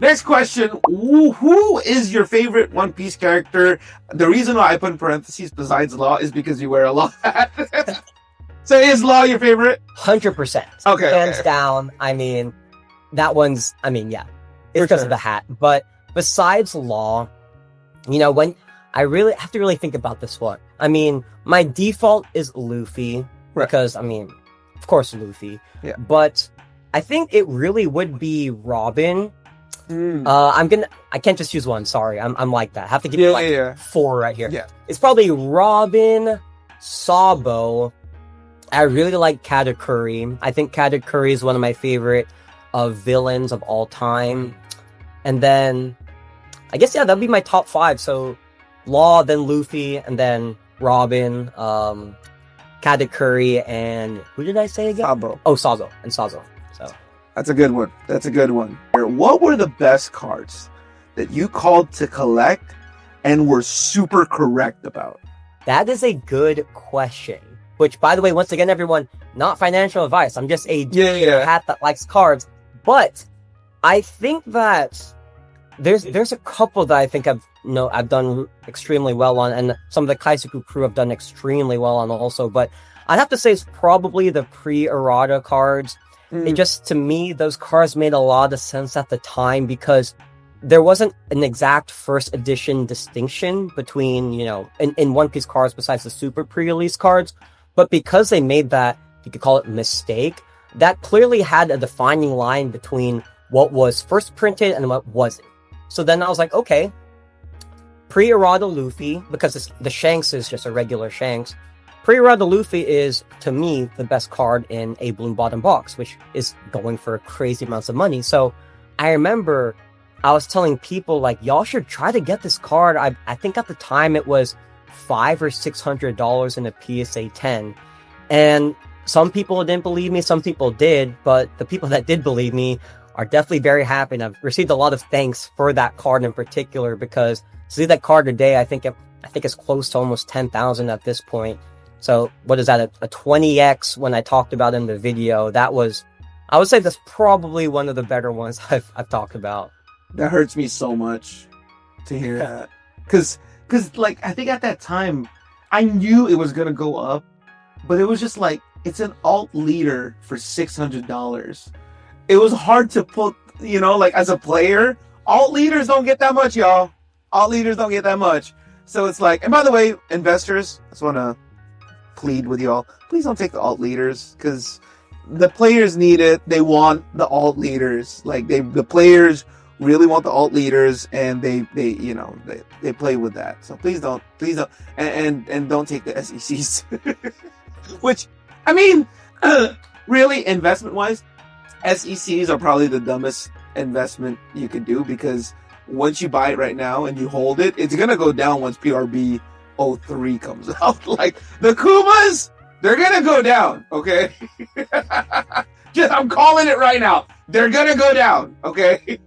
Next question: who is your favorite One Piece character? The reason why I put in parentheses besides Law is because you wear a Law hat. So is Law your favorite? 100%. Okay. Hands down. I mean, that one's, yeah. It's because of the hat. But besides Law, when I really have to really think about this one. I mean, my default is Luffy. Right. Because, of course Luffy. Yeah. But I think it really would be Robin. I can't just choose one. Sorry. I'm like that. I have to give you four right here. Yeah. It's probably Robin, Sabo. I really like Katakuri. I think Katakuri is one of my favorite villains of all time. And then, I guess, that'd be my top 5. So, Law, then Luffy, and then Robin, Katakuri, and who did I say again? Sabo. Oh, Sabo. And Sabo. So that's a good one. What were the best cards that you called to collect and were super correct about? That is a good question. Which, by the way, once again, everyone, not financial advice. I'm just a hat that likes cards. But I think that there's a couple that I think I've done extremely well on, and some of the Kaizoku crew have done extremely well on also. But I'd have to say it's probably the pre-errata cards. It just, to me, those cards made a lot of sense at the time because there wasn't an exact first edition distinction between, you know, in One Piece cards besides the super pre-release cards. But because they made that, you could call it mistake, that clearly had a defining line between what was first printed and what wasn't. So then I was like, okay, pre-errata Luffy, because the Shanks is just a regular Shanks, pre-errata Luffy is, to me, the best card in a Bloom Bottom box, which is going for crazy amounts of money. So I remember I was telling people, like, y'all should try to get this card. I think at the time it was $500 or $600 in a PSA 10. And some people didn't believe me, some people did, but the people that did believe me are definitely very happy. And I've received a lot of thanks for that card in particular, because to see that card today, I think it's close to almost 10,000 at this point. So what is that, a 20x when I talked about in the video? That was, I would say that's probably one of the better ones I've talked about. That hurts me so much to hear that. Because, like, I think at that time, I knew it was going to go up, but it was just like, it's an alt leader for $600. It was hard to put, you know, like, as a player, alt leaders don't get that much, y'all. Alt leaders don't get that much. So it's like, and by the way, investors, I just want to plead with y'all, please don't take the alt leaders, because the players need it. They want the alt leaders. Like, the players really want the alt leaders, and they play with that. So please don't, and don't take the SECs. Which, I mean, really, investment wise, SECs are probably the dumbest investment you could do, because once you buy it right now and you hold it, it's gonna go down once PRB 03 comes out. Like, the Kumas, they're gonna go down, okay? I'm calling it right now. They're gonna go down, okay?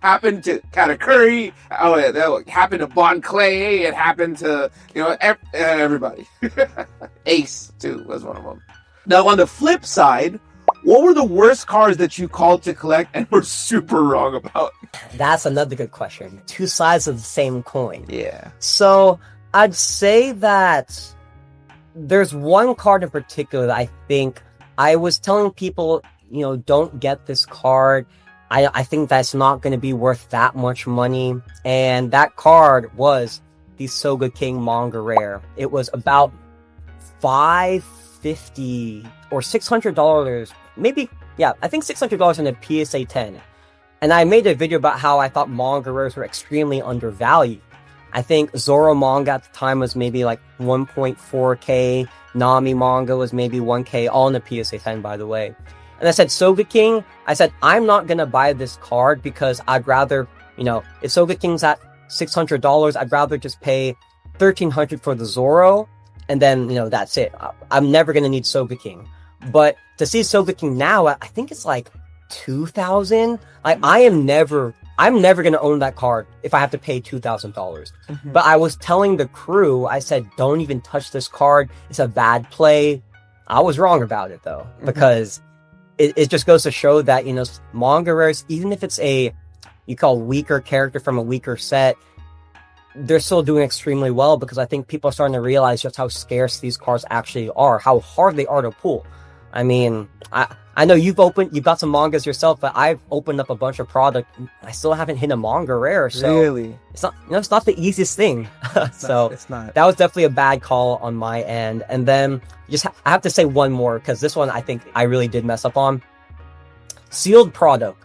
Happened to Katakuri. That happened to Bon Clay. It happened to, you know, everybody. Ace, too, was one of them. Now, on the flip side, what were the worst cards that you called to collect and were super wrong about? That's another good question. Two sides of the same coin. Yeah. So I'd say that there's one card in particular that I think I was telling people, you know, don't get this card. I think that's not going to be worth that much money. And that card was the Soga King manga rare. It was about $550 or $600, maybe. Yeah, I think $600 in a PSA 10. And I made a video about how I thought manga rares were extremely undervalued. I think Zoro manga at the time was maybe like 1.4K. Nami manga was maybe 1K, all in a PSA 10, by the way. And I said, Soga King, I said, I'm not going to buy this card because I'd rather, you know, if Soga King's at $600, I'd rather just pay $1,300 for the Zoro, and then, you know, that's it. I'm never going to need Soga King. But to see Soga King now, I think it's like 2,000. Like, I'm never going to own that card if I have to pay $2,000. Mm-hmm. But I was telling the crew, I said, don't even touch this card. It's a bad play. I was wrong about it, though, because it just goes to show that, you know, manga rares, even if it's you call weaker character from a weaker set, they're still doing extremely well, because I think people are starting to realize just how scarce these cards actually are, how hard they are to pull. I mean, I know you've got some mangas yourself, but I've opened up a bunch of product. I still haven't hit a manga rare, so really, it's not, you know, it's not the easiest thing. It's not. That was definitely a bad call on my end. And then I have to say one more, because this one I think I really did mess up on. Sealed product.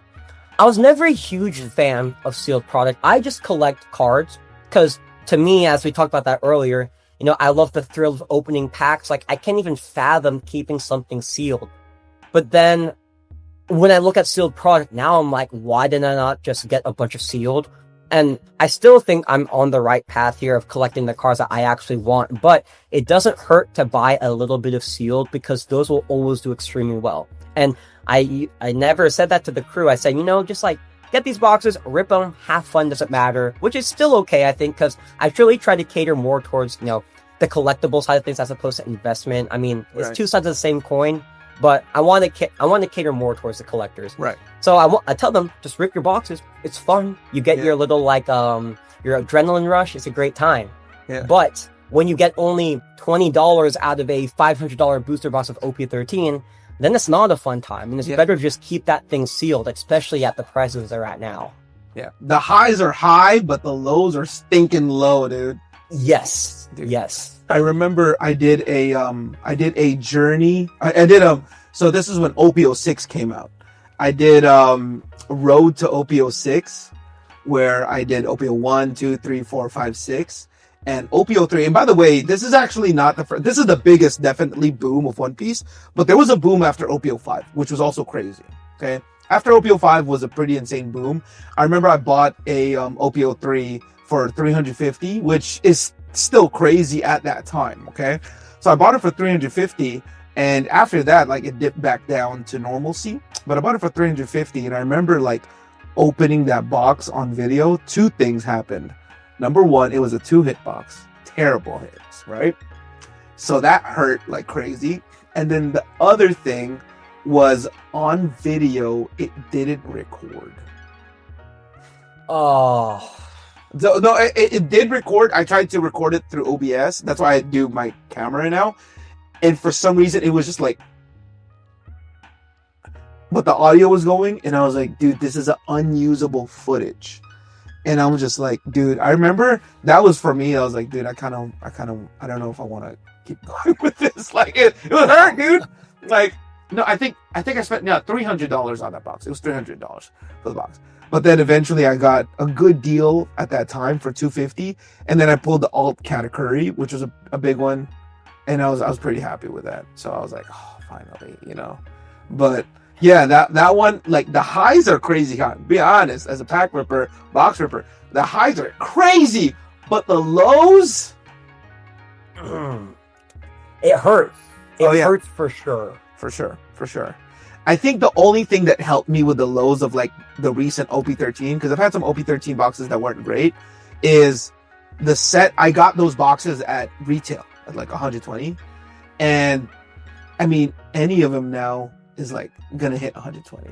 I was never a huge fan of sealed product. I just collect cards because, to me, as we talked about that earlier, you know, I love the thrill of opening packs. Like, I can't even fathom keeping something sealed. But then when I look at sealed product now, I'm like, why did I not just get a bunch of sealed? And I still think I'm on the right path here of collecting the cards that I actually want. But it doesn't hurt to buy a little bit of sealed, because those will always do extremely well. And I never said that to the crew. I said, you know, just like, get these boxes, rip them, have fun, doesn't matter. Which is still okay, I think, because I truly try to cater more towards, you know, the collectible side of things as opposed to investment. I mean, it's two sides of the same coin. But I want to cater more towards the collectors. Right. So I tell them, just rip your boxes. It's fun. You get your little, like, your adrenaline rush. It's a great time. Yeah. But when you get only $20 out of a $500 booster box of OP13, then it's not a fun time. And it's Yeah. better to just keep that thing sealed, especially at the prices they're at now. Yeah. The highs are high, but the lows are stinking low, dude. Yes. Dude. Yes. I remember I did a journey. I did so this is when OP06 came out. I did Road to OP06, where I did OP01, 2, 3, 4, 5, 6, and OP03. And by the way, this is actually not the first. This is the biggest, definitely, boom of One Piece. But there was a boom after OP05, which was also crazy. Okay, after OP05 was a pretty insane boom. I remember I bought a OP03 for 350, which is still crazy at that time. Okay, so I bought it for 350. And after that, like, it dipped back down to normalcy. But I bought it for 350, and I remember, like, opening that box on video. Two things happened. Number one, it was a 2-hit box. Terrible hits, right? So that hurt like crazy. And then the other thing was, on video, it didn't record. Oh. So, no, it did record. I tried to record it through OBS. That's why I do my camera now. And for some reason, it was just like, but the audio was going, and I was like, dude, this is an unusable footage. And I was just like, dude, I remember that was for me. I was like, dude, I don't know if I want to keep going with this. Like, it was hurt, dude. Like, no, I think I spent $300 on that box. It was $300 for the box. But then eventually I got a good deal at that time for $250, and then I pulled the alt category, which was a big one. And I was pretty happy with that. So I was like, oh, finally, you know. But yeah, that one, like, the highs are crazy high. Be honest, as a pack ripper, box ripper, the highs are crazy. But the lows, it hurts. It yeah. hurts for sure. For sure. I think the only thing that helped me with the lows of, like, the recent OP13, because I've had some OP13 boxes that weren't great, is the set. I got those boxes at retail at like 120, and I mean, any of them now is like gonna hit 120.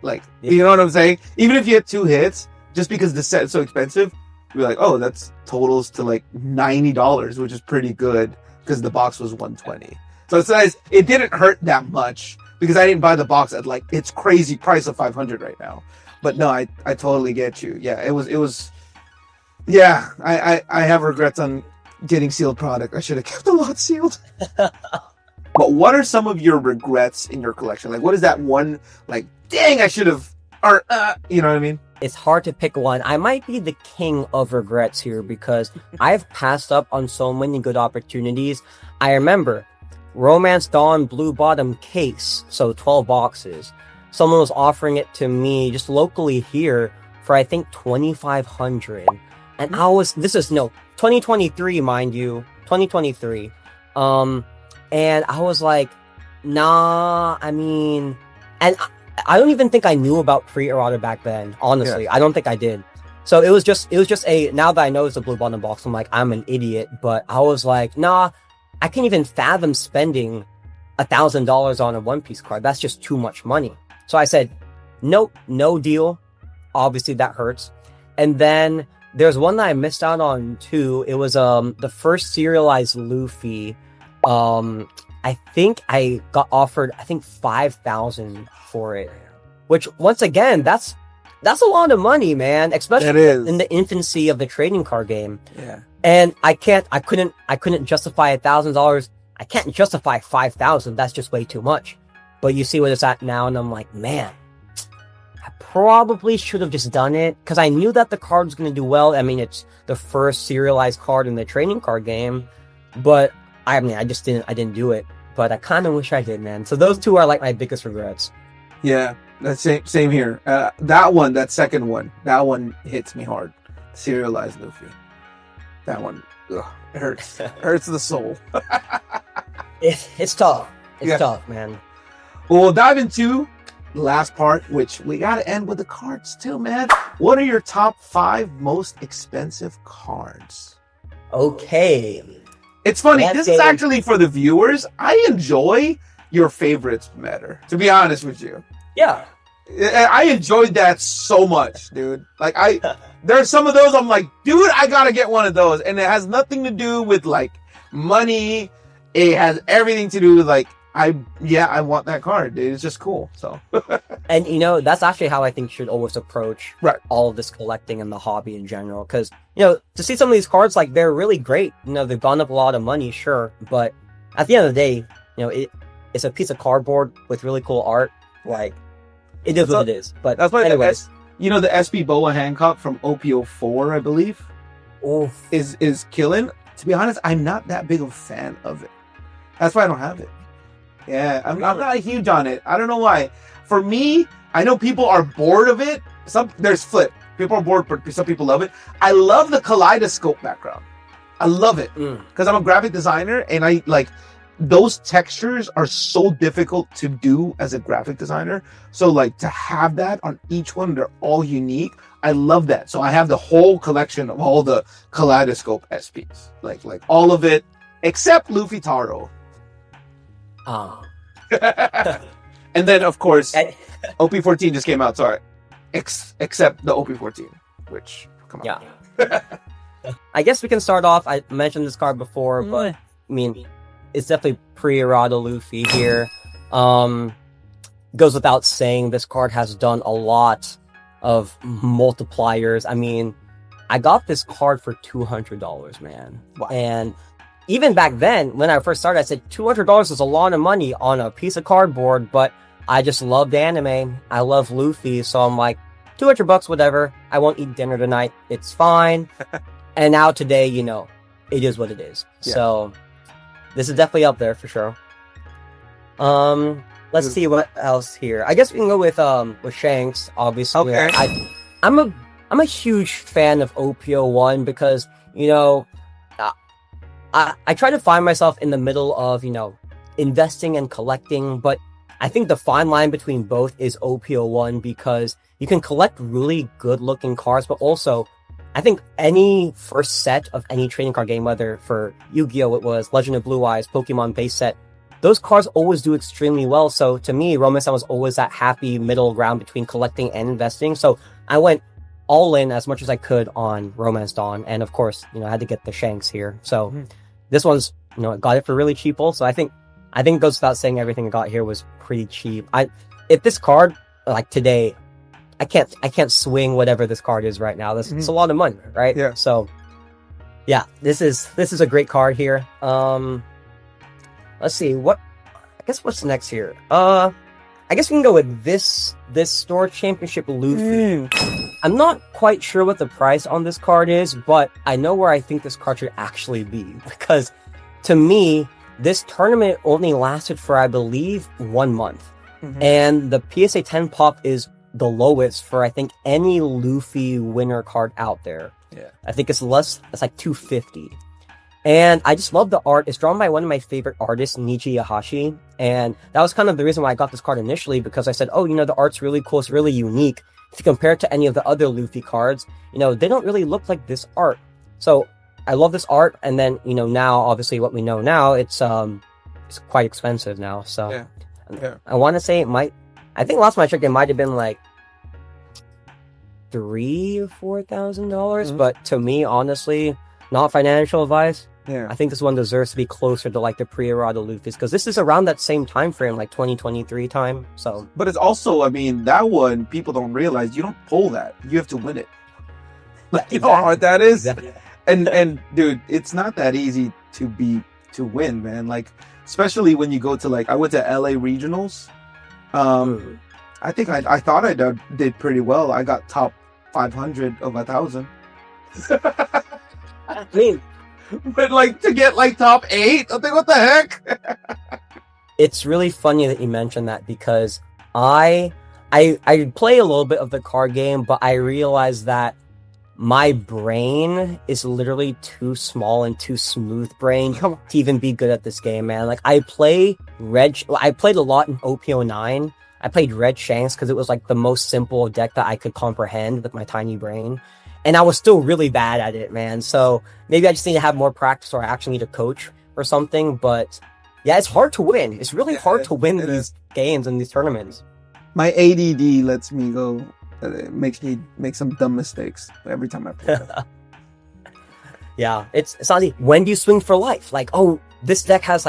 Like, you know what I'm saying? Even if you hit 2 hits, just because the set is so expensive, you're like, oh, that's totals to like $90, which is pretty good because the box was 120. So it's nice. It didn't hurt that much because I didn't buy the box at like its crazy price of 500 right now. But no, I totally get you. Yeah, it was. Yeah, I have regrets on getting sealed product. I should have kept a lot sealed. But what are some of your regrets in your collection? Like, what is that one, like, dang, I should have, or, you know what I mean? It's hard to pick one. I might be the king of regrets here because I've passed up on so many good opportunities. I remember Romance Dawn Blue Bottom case, so 12 boxes. Someone was offering it to me just locally here for, I think, $2,500. And I was, 2023, mind you, 2023. And I was like, nah, I mean, and I don't even think I knew about pre-errata back then, honestly. Yeah. I don't think I did. So it was just now that I know it's a blue bottom box, I'm like, I'm an idiot. But I was like, nah, I can't even fathom spending $1,000 on a One Piece card. That's just too much money. So I said, nope, no deal. Obviously that hurts. And then there's one that I missed out on too. It was the first serialized Luffy. I think I got offered, I think 5,000 for it, which once again, that's a lot of money, man, especially in the infancy of the trading card game. Yeah. And I couldn't justify $1,000. I can't justify 5,000. That's just way too much. But you see what it's at now. And I'm like, man, I probably should have just done it because I knew that the card was going to do well. I mean, it's the first serialized card in the trading card game, but I mean, I didn't do it, but I kind of wish I did, man. So those two are like my biggest regrets. Yeah, that's same here. That second one, that one hits me hard. Serialized Luffy. That one, it hurts. Hurts the soul. It's tough. It's tough, man. Well, we'll dive into the last part, which we got to end with the cards too, man. What are your top 5 most expensive cards? Okay. It's funny. This is actually for the viewers. I enjoy your favorites better, to be honest with you. Yeah. I enjoyed that so much, dude. Like, there's some of those I'm like, dude, I gotta get one of those. And it has nothing to do with, like, money. It has everything to do with, like, I want that card, dude. It's just cool. So And that's actually how I think you should always approach Right. all of this collecting and the hobby in general. Because to see some of these cards, like, they're really great. They've gone up a lot of money, sure, but at the end of the day, it's a piece of cardboard with really cool art. Like, it is what it is. But that's why anyways, the SB Boa Hancock from OPO4, I believe, oof. is killing. To be honest, I'm not that big of a fan of it. That's why I don't have it. Yeah, I'm not huge on it. I don't know why. For me, I know people are bored of it. There's flip. People are bored, but some people love it. I love the kaleidoscope background. I love it because I'm a graphic designer, and I like those textures are so difficult to do as a graphic designer. So like to have that on each one, they're all unique. I love that. So I have the whole collection of all the kaleidoscope SPs, like all of it except Luffy Taro. And then of course OP14 just came out. Sorry, except the OP14, which come on. Yeah. I guess we can start off. I mentioned this card before, but I mean, it's definitely pre-errata Luffy here. Goes without saying, this card has done a lot of multipliers. I mean, I got this card for $200, man. Wow. And even back then, when I first started, I said $200 is a lot of money on a piece of cardboard, but I just loved anime. I love Luffy, so I'm like, $200, whatever. I won't eat dinner tonight. It's fine. And now today, it is what it is. Yeah. So this is definitely up there for sure. Let's see what else here. I guess we can go with Shanks, obviously. Okay. I'm a huge fan of OPO1 because, I try to find myself in the middle of, investing and collecting, but I think the fine line between both is OPO1 because you can collect really good looking cards, but also I think any first set of any trading card game, whether for Yu-Gi-Oh! It was Legend of Blue Eyes, Pokemon base set, those cards always do extremely well. So to me, Romance was always that happy middle ground between collecting and investing. So I went all in as much as I could on Romance Dawn. And of course, I had to get the Shanks here. So this one's, I got it for really cheap also. I think it goes without saying everything I got here was pretty cheap. If this card, like today, I can't swing whatever this card is right now. It's a lot of money, right? Yeah. So yeah, this is a great card here. Let's see what's next here. I guess we can go with this store championship Luffy. I'm not quite sure what the price on this card is, but I know where I think this card should actually be because to me, this tournament only lasted for, I believe, 1 month. And the PSA 10 pop is the lowest for, I think, any Luffy winner card out there. Yeah. I think it's like 250. And I just love the art. It's drawn by one of my favorite artists, Nichi Yahashi. And that was kind of the reason why I got this card initially, because I said, the art's really cool. It's really unique. If you compare it to any of the other Luffy cards, they don't really look like this art. So I love this art. And then, now, obviously what we know now, it's quite expensive now. So yeah. I want to say I think last time I checked, it might have been like $3,000 or $4,000. But to me, honestly, not financial advice. Yeah. I think this one deserves to be closer to like the pre-errata Luffy's because this is around that same time frame, like 2023 time. So, but it's also, that one people don't realize you don't pull that. You have to win it. Like, you know how hard that is. Exactly. And dude, it's not that easy to win, man. Like, especially when you go to I went to LA regionals. I think I thought I did pretty well. I got top 500 of 1,000. I mean, but to get top 8, I think, what the heck? It's really funny that you mentioned that because I play a little bit of the card game, but I realized that my brain is literally too small and too smooth brained to even be good at this game, man. I played a lot in OPO9. I played Red Shanks because it was the most simple deck that I could comprehend with my tiny brain. And I was still really bad at it, man. So maybe I just need to have more practice or I actually need a coach or something. But yeah, it's hard to win. It's really hard to win these games and these tournaments. My ADD lets me go. It makes me make some dumb mistakes every time I play. Yeah, it's not when do you swing for life? This deck has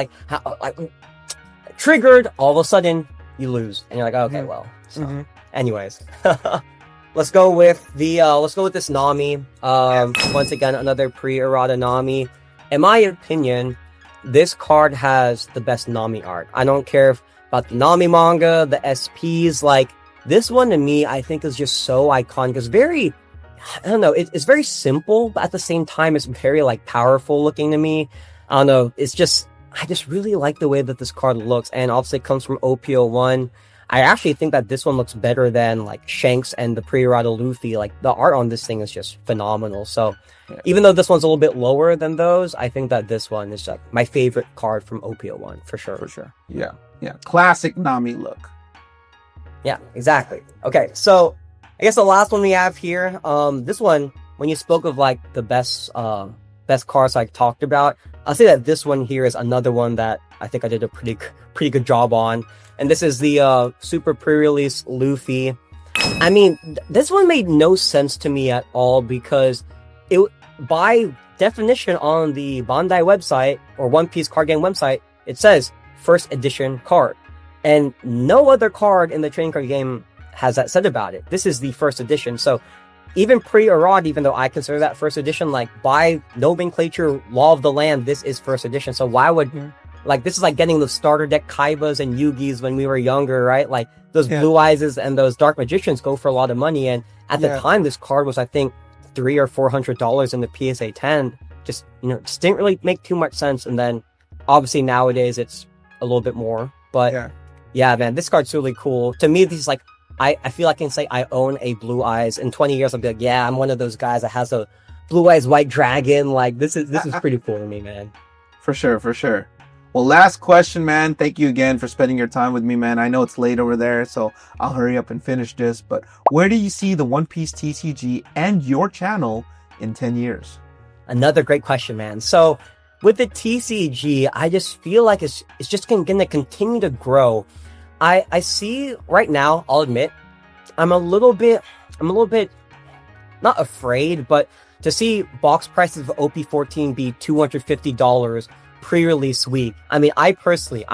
triggered, all of a sudden you lose, and you're like, okay, well. So, anyways, let's go with this Nami. Once again, another pre-errata Nami. In my opinion, this card has the best Nami art. I don't care about the Nami manga, the SPs. Like this one to me, I think is just so iconic. It's very, I don't know, it's very simple, but at the same time, it's very like powerful looking to me. I don't know. It's just, I just really like the way that this card looks, and obviously it comes from OPO1. I actually think that this one looks better than like Shanks and the pre-errata Luffy. Like the art on this thing is just phenomenal. So even though this one's a little bit lower than those, I think that this one is like my favorite card from OPO1 for sure. For sure. Yeah. Yeah. Classic Nami look. Yeah, exactly. Okay, so I guess the last one we have here, this one, when you spoke of like the best cards I talked about, I'll say that this one here is another one that I think I did a pretty good job on. And this is the super pre-release Luffy. I mean, this one made no sense to me at all because it, by definition on the Bandai website or One Piece card game website, it says first edition card. And no other card in the trading card game has that said about it. This is the first edition. So even pre-errata, even though I consider that first edition, like by nomenclature, law of the land, this is first edition. So why would... Like, this is like getting the starter deck Kaibas and Yugis when we were younger, right? Like, those Blue Eyes and those Dark Magicians go for a lot of money. And at the time, this card was, I think, $300 or $400 in the PSA 10. Just didn't really make too much sense. And then, obviously, nowadays, it's a little bit more. But, yeah man, this card's really cool. To me, this is like, I feel I can say I own a Blue Eyes. In 20 years, I'll be like, yeah, I'm one of those guys that has a Blue Eyes White Dragon. Like, this is pretty cool to me, man. For sure, for sure. Well, last question, man. Thank you again for spending your time with me, man. I know it's late over there, so I'll hurry up and finish this. But where do you see the One Piece TCG and your channel in 10 years? Another great question, man. So with the TCG, I just feel like it's just going to continue to grow. I see right now, I'll admit, I'm a little bit not afraid, but to see box prices of OP14 be $250 pre-release week. I mean, I'm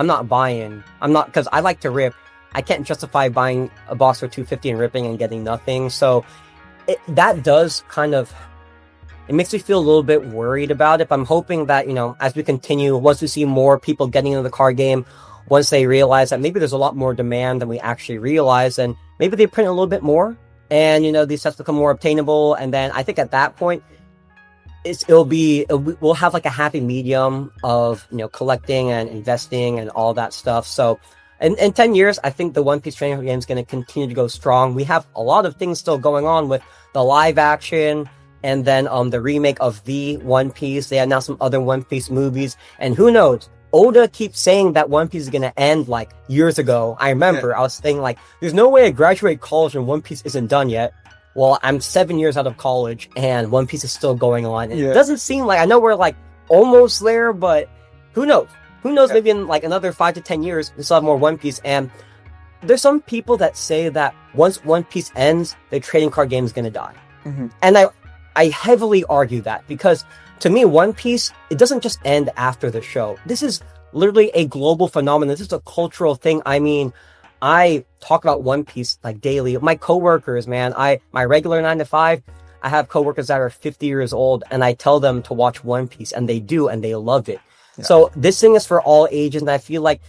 not because I like to rip. I can't justify buying a box for $250 and ripping and getting nothing. So that does kind of, it makes me feel a little bit worried about it. But I'm hoping that, as we continue, once we see more people getting into the card game, once they realize that maybe there's a lot more demand than we actually realize, and maybe they print a little bit more, and these sets become more obtainable. And then I think at that point, we'll have like a happy medium of collecting and investing and all that stuff. So in 10 years, I think the One Piece trading card game is going to continue to go strong. We have a lot of things still going on with the live action, and then the remake of the One Piece. They announced some other One Piece movies, and who knows, Oda keeps saying that One Piece is going to end like years ago. I remember I was saying like, there's no way I graduate college and One Piece isn't done yet. Well, I'm 7 years out of college and One Piece is still going on. It doesn't seem like, I know we're like almost there, but who knows? Who knows? Maybe in like another 5 to 10 years, we still have more One Piece. And there's some people that say that once One Piece ends, the trading card game is going to die. And I heavily argue that, because to me, One Piece, it doesn't just end after the show. This is literally a global phenomenon. This is a cultural thing. I mean, I talk about One Piece like daily. My coworkers, man, my regular 9 to 5, I have coworkers that are 50 years old, and I tell them to watch One Piece, and they do, and they love it. So this thing is for all ages, and I feel like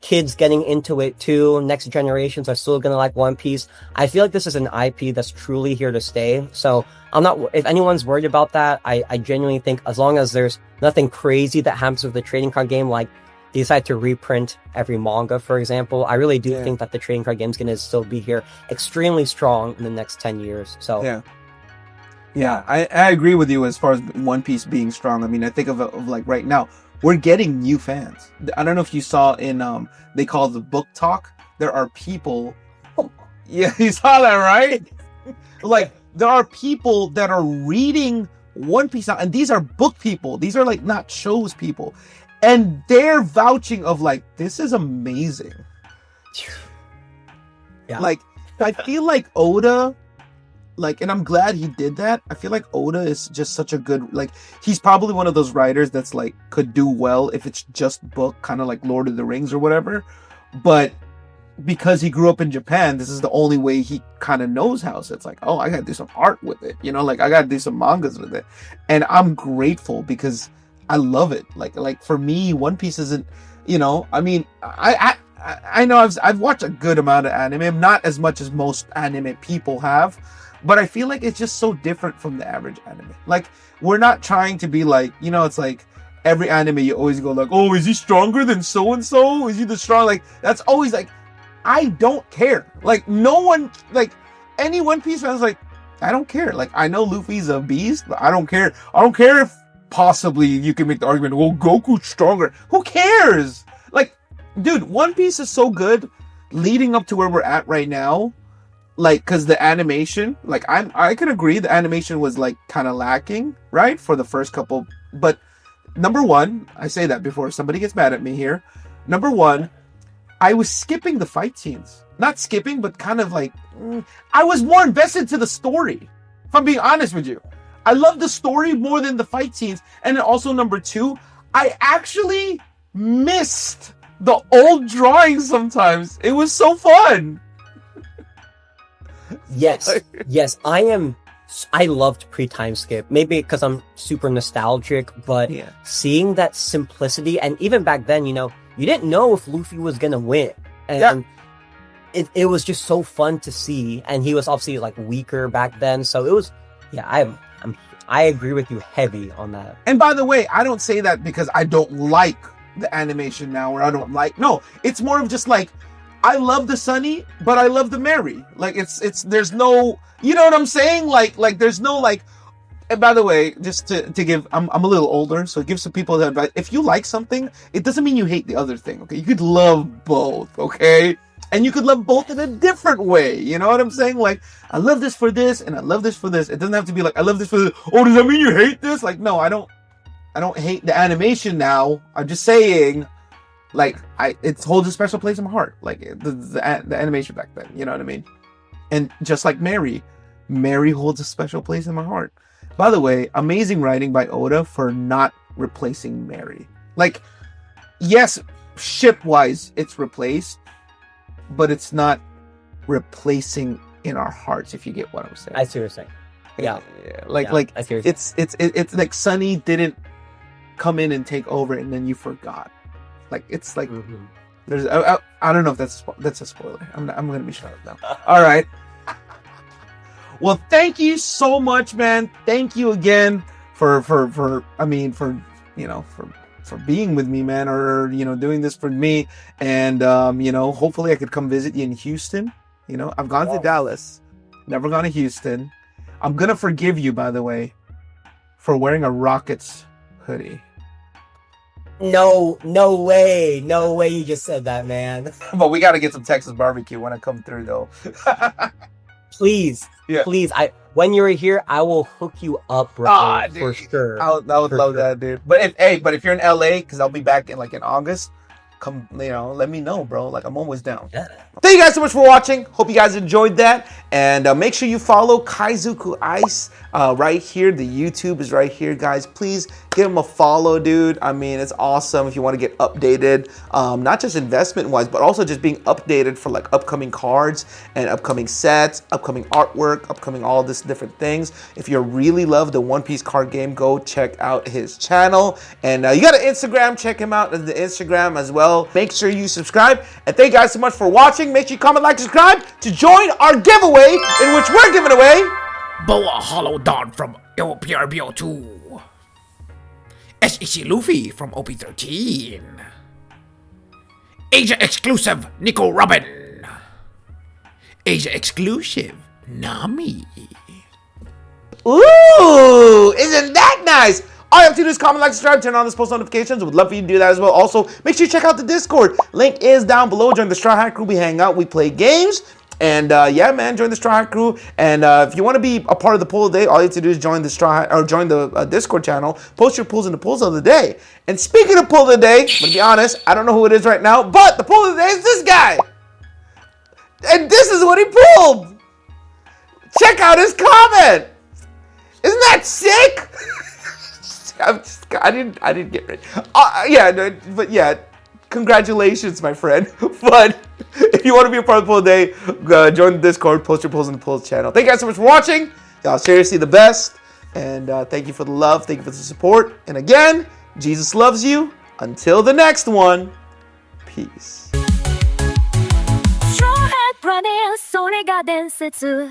kids getting into it too. Next generations are still gonna like One Piece. I feel like this is an IP that's truly here to stay. So I'm not, if anyone's worried about that, I genuinely think as long as there's nothing crazy that happens with the trading card game, like they decide to reprint every manga, for example, I really do think that the trading card game is gonna still be here extremely strong in the next 10 years. So I agree with you as far as One Piece being strong. I mean, I think of like right now, we're getting new fans. I don't know if you saw in, they call the book talk. There are people. Yeah, you saw that, right? Like, there are people that are reading One Piece now, and these are book people. These are like not shows people. And they're vouching of like, this is amazing. Yeah. Like, I feel like Oda like, and I'm glad he did that. I feel like Oda is just such a good, like, he's probably one of those writers that's like could do well if it's just book, kind of like Lord of the Rings or whatever. But because he grew up in Japan, this is the only way he kind of knows how. So it's like, oh, I gotta do some art with it, you know, like I gotta do some mangas with it. And I'm grateful because I love it. Like for me, One Piece isn't, you know, I mean, I know I've watched a good amount of anime, not as much as most anime people have, but I feel like it's just so different from the average anime. Like, we're not trying to be like, you know, it's like every anime you always go like, oh, is he stronger than so and so? Is he the strong? Like, that's always like, I don't care. Like, no one, like, any One Piece fan's like, I don't care. Like, I know Luffy's a beast, but I don't care. I don't care if possibly you can make the argument, well, Goku's stronger. Who cares? Like, dude, One Piece is so good leading up to where we're at right now. Like, because the animation, like, I can agree the animation was, like, kind of lacking, right? For the first couple. But, number one, I say that before somebody gets mad at me here. Number one, I was skipping the fight scenes. Not skipping, but kind of like, I was more invested to the story. If I'm being honest with you. I love the story more than the fight scenes. And then also number two, I actually missed the old drawings sometimes. It was so fun. Yes. I loved pre-time skip. Maybe because I'm super nostalgic, but seeing that simplicity, and even back then, you know, you didn't know if Luffy was gonna win, and it was just so fun to see. And he was obviously like weaker back then, so it was. Yeah, I agree with you heavy on that. And by the way, I don't say that because I don't like the animation now, or I don't like. No, it's more of just like, I love the Sunny, but I love the Mary. Like, it's there's no, you know what I'm saying? Like there's no like. And by the way, just to give, I'm a little older, so give some people that advice. If you like something, it doesn't mean you hate the other thing, okay? You could love both, okay? And you could love both in a different way, you know what I'm saying? Like, I love this for this, and I love this for this. It doesn't have to be like, I love this for this. Oh, does that mean you hate this? Like, no, I don't hate the animation now. I'm just saying, like, it holds a special place in my heart. Like, the animation back then, you know what I mean? And just like Mary holds a special place in my heart. By the way, amazing writing by Oda for not replacing Mary. Like, yes, ship-wise, it's replaced, but it's not replacing in our hearts, if you get what I'm saying. I see what you're saying. Yeah. Like, it's like Sunny didn't come in and take over and then you forgot. Like, it's like, there's, I don't know if that's a spoiler. I'm going to be shut up now. All right. Well, thank you so much, man. Thank you again for being with me, man, or, you know, doing this for me. And, you know, hopefully I could come visit you in Houston. You know, I've gone to Dallas, never gone to Houston. I'm going to forgive you, by the way, for wearing a Rockets hoodie. No way you just said that, man. But we got to get some Texas barbecue when I come through, though. Please. When you're here, I will hook you up, bro, for sure. I would love that, dude. But if you're in LA, because I'll be back in August, come, you know, let me know, bro. Like, I'm always down. Yeah. Thank you guys so much for watching. Hope you guys enjoyed that. And make sure you follow Kaizoku Ice right here. The YouTube is right here, guys. Please give him a follow, dude. I mean, it's awesome if you want to get updated, not just investment-wise, but also just being updated for like upcoming cards and upcoming sets, upcoming artwork, upcoming all this different things. If you really love the One Piece card game, go check out his channel. And you got an Instagram, check him out on the Instagram as well. Make sure you subscribe. And thank you guys so much for watching. Make sure you comment, like, subscribe to join our giveaway in which we're giving away Boa Hollow Dawn from OPRBO2, SEC Luffy from OP13, Asia exclusive Nico Robin, Asia exclusive Nami. Ooh, isn't that nice? All you have to do is comment, like, subscribe, turn on those post notifications. Would love for you to do that as well. Also, make sure you check out the Discord. Link is down below. Join the Straw Hat Crew. We hang out. We play games. And yeah, man, join the Straw Hat Crew. And if you want to be a part of the poll of the day, all you have to do is join the join the Discord channel. Post your polls in the polls of the day. And speaking of poll of the day, I'm gonna be honest, I don't know who it is right now, but the poll of the day is this guy. And this is what he pulled. Check out his comment. Isn't that sick? I didn't get rich. Yeah, no, but yeah, congratulations, my friend. But if you want to be a part of the poll today, join the Discord, post your polls in the polls channel. Thank you guys so much for watching. Y'all seriously the best. And thank you for the love. Thank you for the support. And again, Jesus loves you. Until the next one, peace. Straw hat running それが伝説